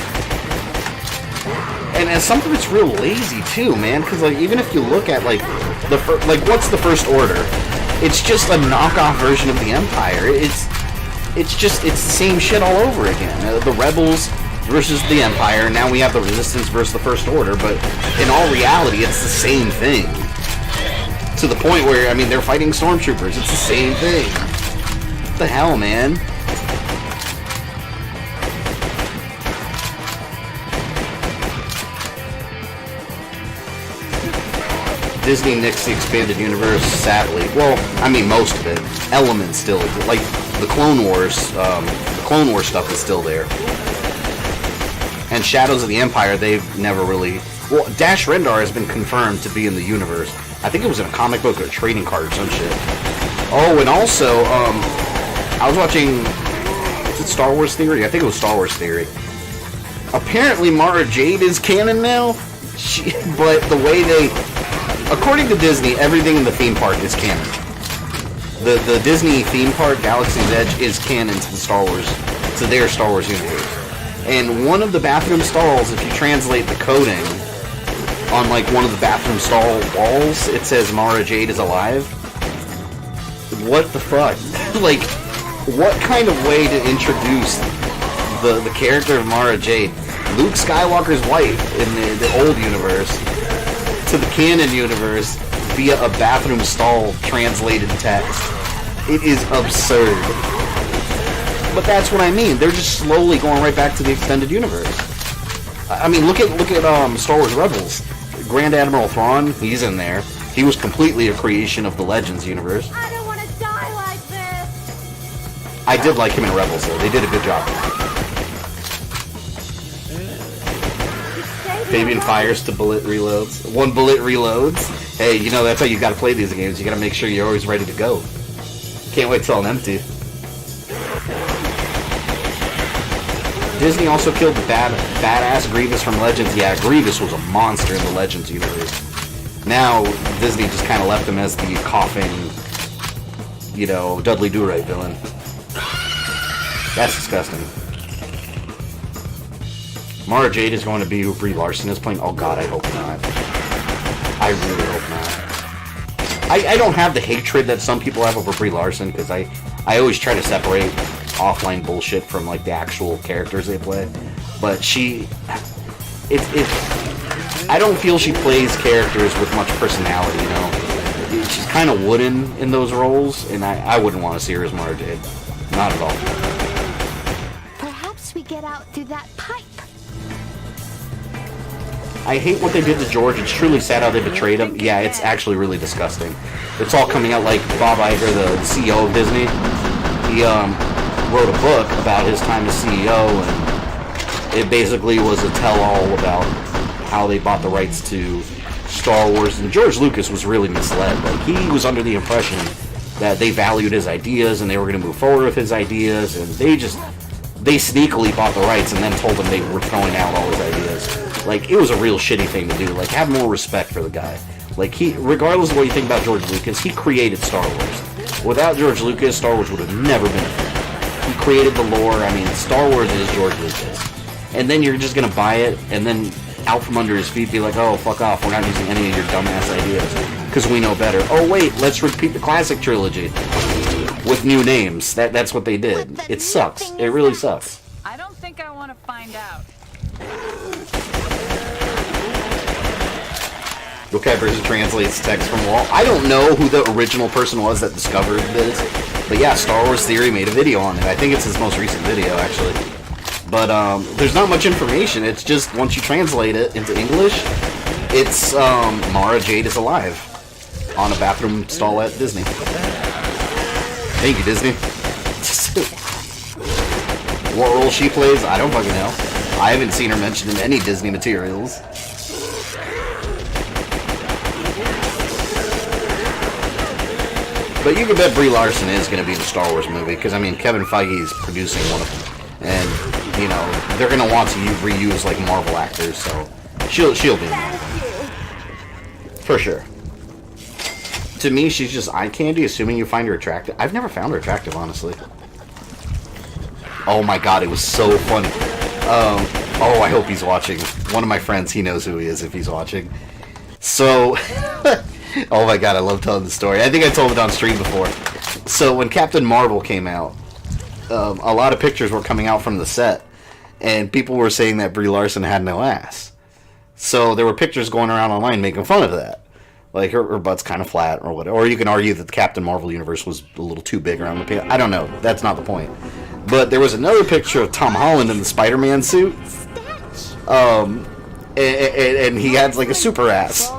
And some of it's real lazy too, man. Because like, even if you look at like what's the First Order? It's just a knockoff version of the Empire. It's the same shit all over again. The Rebels versus the Empire. Now we have the Resistance versus the First Order. But in all reality, it's the same thing. To the point where, I mean, they're fighting stormtroopers. It's the same thing. What the hell, man? Disney nixed the expanded universe, sadly. Well, I mean, most of it. Elements still, like the Clone Wars stuff is still there. And Shadows of the Empire, they've never really... Well, Dash Rendar has been confirmed to be in the universe. I think it was in a comic book or a trading card or some shit. Oh, and also, I was watching... Is it Star Wars Theory? I think it was Star Wars Theory. Apparently Mara Jade is canon now, but the way they... According to Disney, everything in the theme park is canon. The Disney theme park, Galaxy's Edge, is canon to the Star Wars, to their Star Wars universe. And one of the bathroom stalls, if you translate the coding on like one of the bathroom stall walls, it says Mara Jade is alive. What the fuck? Like, what kind of way to introduce the character of Mara Jade, Luke Skywalker's wife in the old universe, to the canon universe via a bathroom stall translated text? It is absurd. But that's what I mean. They're just slowly going right back to the extended universe. I mean, look at Star Wars Rebels. Grand Admiral Thrawn, he's in there. He was completely a creation of the Legends universe. I don't want to die like this. I did like him in Rebels, though. They did a good job. Fabian fires to bullet reloads. One bullet reloads. Hey, you know, that's how you gotta play these games. You gotta make sure you're always ready to go. Can't wait till I'm empty. Disney also killed the badass Grievous from Legends. Yeah, Grievous was a monster in the Legends universe. Now, Disney just kind of left him as the coughing, you know, Dudley Do-Right villain. That's disgusting. Mara Jade is going to be who Brie Larson is playing. Oh god, I hope not. I really hope not. I don't have the hatred that some people have over Brie Larson, because I always try to separate offline bullshit from like the actual characters they play. But I don't feel she plays characters with much personality, you know? She's kind of wooden in those roles, and I wouldn't want to see her as Mara Jade. Not at all. Perhaps we get out through that pipe. I hate what they did to George. It's truly sad how they betrayed him. Yeah, it's actually really disgusting. It's all coming out like Bob Iger, the CEO of Disney. He wrote a book about his time as CEO, and it basically was a tell-all about how they bought the rights to Star Wars. And George Lucas was really misled. Like, he was under the impression that they valued his ideas and they were going to move forward with his ideas, and they sneakily bought the rights and then told him they were throwing out all his ideas. Like, it was a real shitty thing to do. Like, have more respect for the guy. Like, regardless of what you think about George Lucas, he created Star Wars. Without George Lucas, Star Wars would have never been a thing. He created the lore. I mean, Star Wars is George Lucas. And then you're just going to buy it, and then out from under his feet be like, oh, fuck off, we're not using any of your dumbass ideas, because we know better. Oh, wait, let's repeat the classic trilogy with new names. That's what they did. It sucks. It really sucks. I don't think I want to find out. Okay, versus translates text from Walt. I don't know who the original person was that discovered this, but yeah, Star Wars Theory made a video on it. I think it's his most recent video, actually. But there's not much information. It's just, once you translate it into English, it's Mara Jade is alive on a bathroom stall at Disney. Thank you, Disney. What role she plays, I don't fucking know. I haven't seen her mentioned in any Disney materials. But you can bet Brie Larson is going to be in a Star Wars movie, because, I mean, Kevin Feige is producing one of them. And, you know, they're going to want to reuse, like, Marvel actors, so she'll be in one. For sure. To me, she's just eye candy, assuming you find her attractive. I've never found her attractive, honestly. Oh my god, it was so funny. Oh, I hope he's watching. One of my friends, he knows who he is if he's watching. So... oh my god, I love telling the story. I think I told it on stream before. So when Captain Marvel came out, a lot of pictures were coming out from the set, and people were saying that Brie Larson had no ass. So there were pictures going around online making fun of that. Like, her butt's kind of flat or whatever. Or you can argue that the Captain Marvel universe was a little too big around the page. I don't know. That's not the point. But there was another picture of Tom Holland in the Spider-Man suit. And he had, like, a super ass.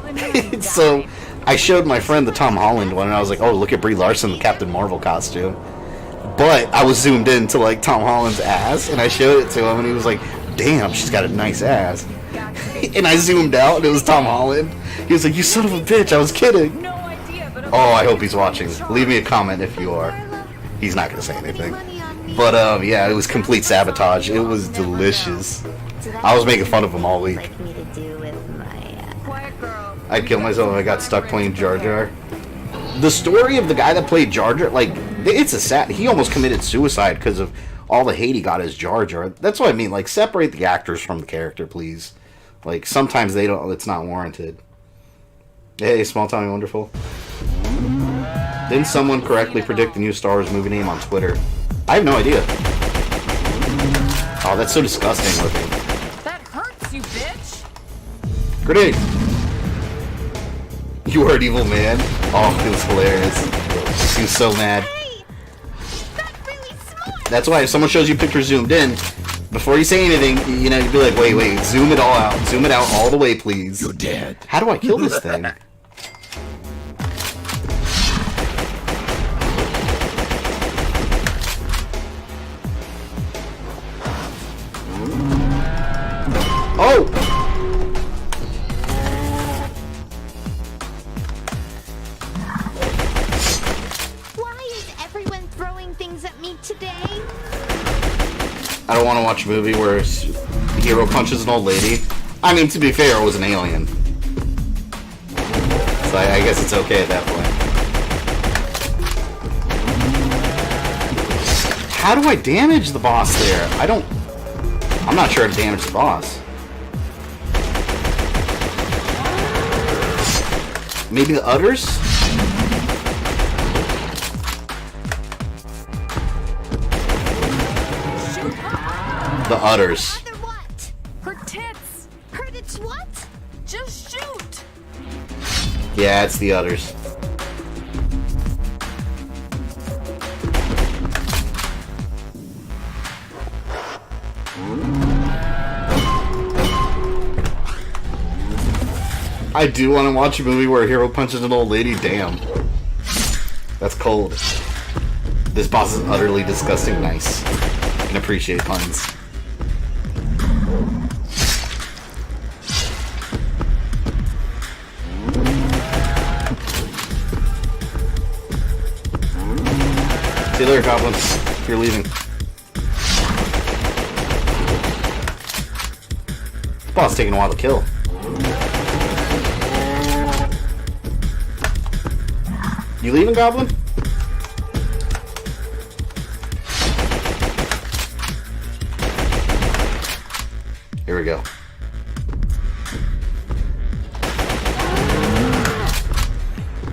So... I showed my friend the Tom Holland one, and I was like, oh, look at Brie Larson, the Captain Marvel costume. But I was zoomed in to, like, Tom Holland's ass, and I showed it to him, and he was like, damn, she's got a nice ass. And I zoomed out, and it was Tom Holland. He was like, you son of a bitch, I was kidding. Oh, I hope he's watching. Leave me a comment if you are. He's not going to say anything. But, yeah, it was complete sabotage. It was delicious. I was making fun of him all week. I'd kill myself if I got stuck playing Jar Jar. The story of the guy that played Jar Jar, like, it's a sad... He almost committed suicide because of all the hate he got as Jar Jar. That's what I mean. Like, separate the actors from the character, please. Like, sometimes they don't... It's not warranted. Hey, Small Town Wonderful. Didn't someone correctly predict the new Star Wars movie name on Twitter? I have no idea. Oh, that's so disgusting looking. That hurts, you bitch! Grenade! You are an evil man. Oh, it was hilarious. He was so mad. Hey, that's really smart. That's why if someone shows you pictures zoomed in, before you say anything, you know, you'd be like, wait, zoom it all out. Zoom it out all the way, please. You're dead. How do I kill this thing? Oh! I don't want to watch a movie where the hero punches an old lady. I mean, to be fair, it was an alien. So I guess it's okay at that point. How do I damage the boss there? I'm not sure how to damage the boss. Maybe the udders? The udders. Other what? Her tits! Heard it's what? Just shoot! Yeah, it's the udders. I do want to watch a movie where a hero punches an old lady. Damn. That's cold. This boss is utterly disgusting. Nice. I can appreciate puns. See you later, goblins. You're leaving. This boss is taking a while to kill. You leaving, Goblin? Here we go.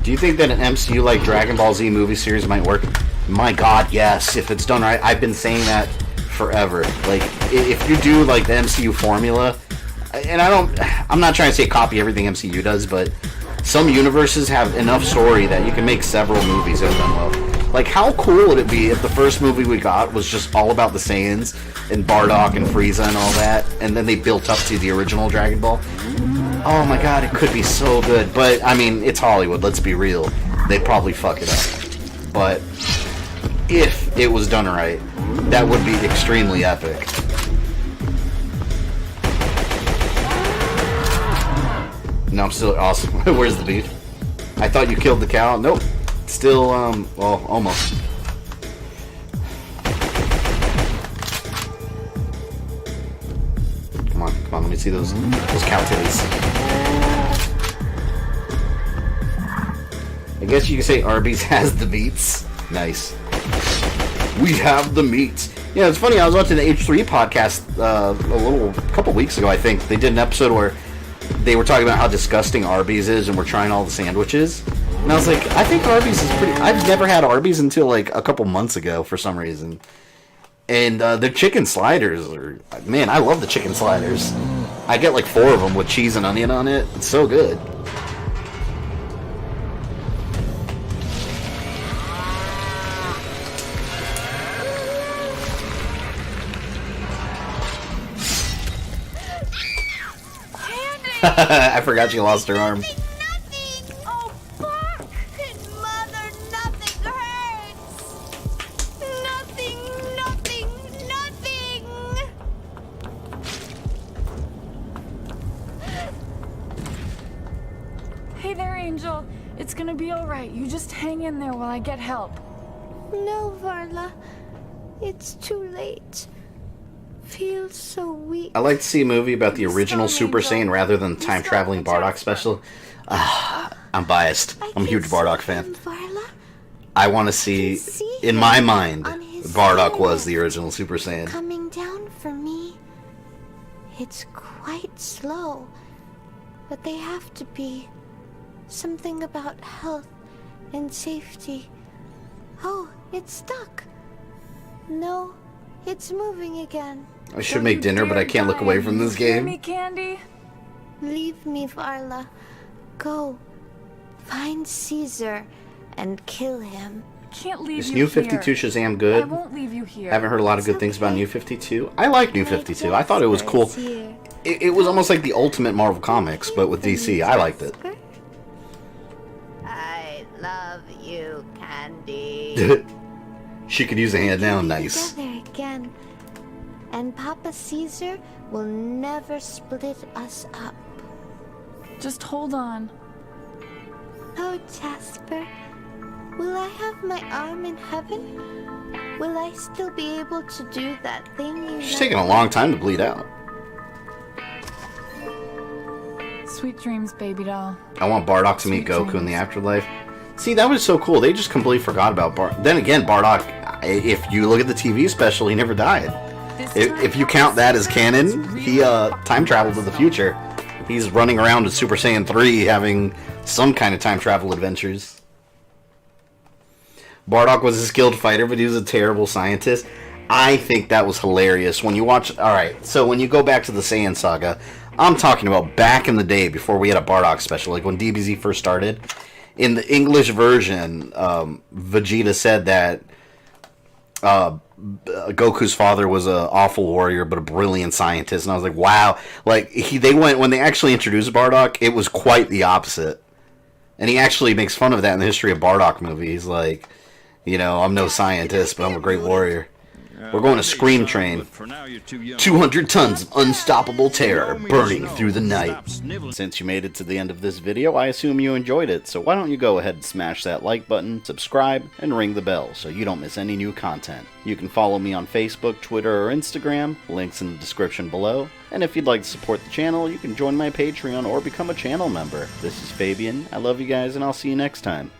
Do you think that an MCU like Dragon Ball Z movie series might work? My God, yes. If it's done right, I've been saying that forever. Like, if you do like the MCU formula, and I'm not trying to say copy everything MCU does, but some universes have enough story that you can make several movies if done well. Like, how cool would it be if the first movie we got was just all about the Saiyans and Bardock and Frieza and all that, and then they built up to the original Dragon Ball? Oh my God, it could be so good. But, I mean, it's Hollywood, let's be real. They'd probably fuck it up. But if it was done right, that would be extremely epic. No, I'm still awesome. Where's the beef? I thought you killed the cow. Nope. Still, well, almost. Come on, let me see those cow titties. I guess you can say Arby's has the meats. Nice. We have the meats. Yeah, it's funny, I was watching the H3 podcast a couple weeks ago, I think. They did an episode where they were talking about how disgusting Arby's is and we're trying all the sandwiches. And I was like, I think Arby's is pretty... I've never had Arby's until like a couple months ago for some reason. And the chicken sliders are... Man, I love the chicken sliders. I get like 4 of them with cheese and onion on it. It's so good. I forgot she lost her arm. Nothing! Oh, fuck! Mother, nothing hurts! Nothing! Hey there, Angel. It's gonna be alright. You just hang in there while I get help. No, Varla. It's too late. Feels so weak. I like to see a movie about the original Super Saiyan rather than the time-traveling Bardock special. I'm biased. I'm a huge Bardock fan. I want to see, in my mind, Bardock was the original Super Saiyan. Coming down for me. It's quite slow. But they have to be. Something about health and safety. Oh, it's stuck. No, it's moving again. I should make dinner, but I can't look away from this game. Me, Candy? Leave me, Varla. Go. Find Caesar and kill him. Can't leave Is you New here. 52 Shazam good? I won't leave you here. I haven't heard a lot of good things about New 52. I like New 52. I thought it was cool. It was almost like the ultimate Marvel Comics, but with DC. I liked it. I love you, Candy. She could use a hand now. Nice. Together again. And Papa Caesar will never split us up. Just hold on. Oh, Jasper. Will I have my arm in heaven? Will I still be able to do that thing you She's taking a long time to bleed out. Sweet dreams, baby doll. I want Bardock to meet Goku in the afterlife. See, that was so cool. They just completely forgot about Bardock. Then again, Bardock, if you look at the TV special, he never died. If you count that as canon, he time traveled to the future. He's running around with Super Saiyan 3 having some kind of time travel adventures. Bardock was a skilled fighter, but he was a terrible scientist. I think that was hilarious. When you watch... Alright, so when you go back to the Saiyan saga, I'm talking about back in the day before we had a Bardock special, like when DBZ first started. In the English version, Vegeta said that Goku's father was an awful warrior but a brilliant scientist, and I was like, wow. Like when they actually introduced Bardock, it was quite the opposite. And he actually makes fun of that in the History of Bardock movie. He's like, you know, I'm no scientist, but I'm a great warrior. We're going to Scream Train. 200 tons of unstoppable terror burning through the night. Since you made it to the end of this video, I assume you enjoyed it, so why don't you go ahead and smash that like button, subscribe, and ring the bell so you don't miss any new content. You can follow me on Facebook, Twitter, or Instagram, links in the description below. And if you'd like to support the channel, you can join my Patreon or become a channel member. This is Fabian, I love you guys, and I'll see you next time.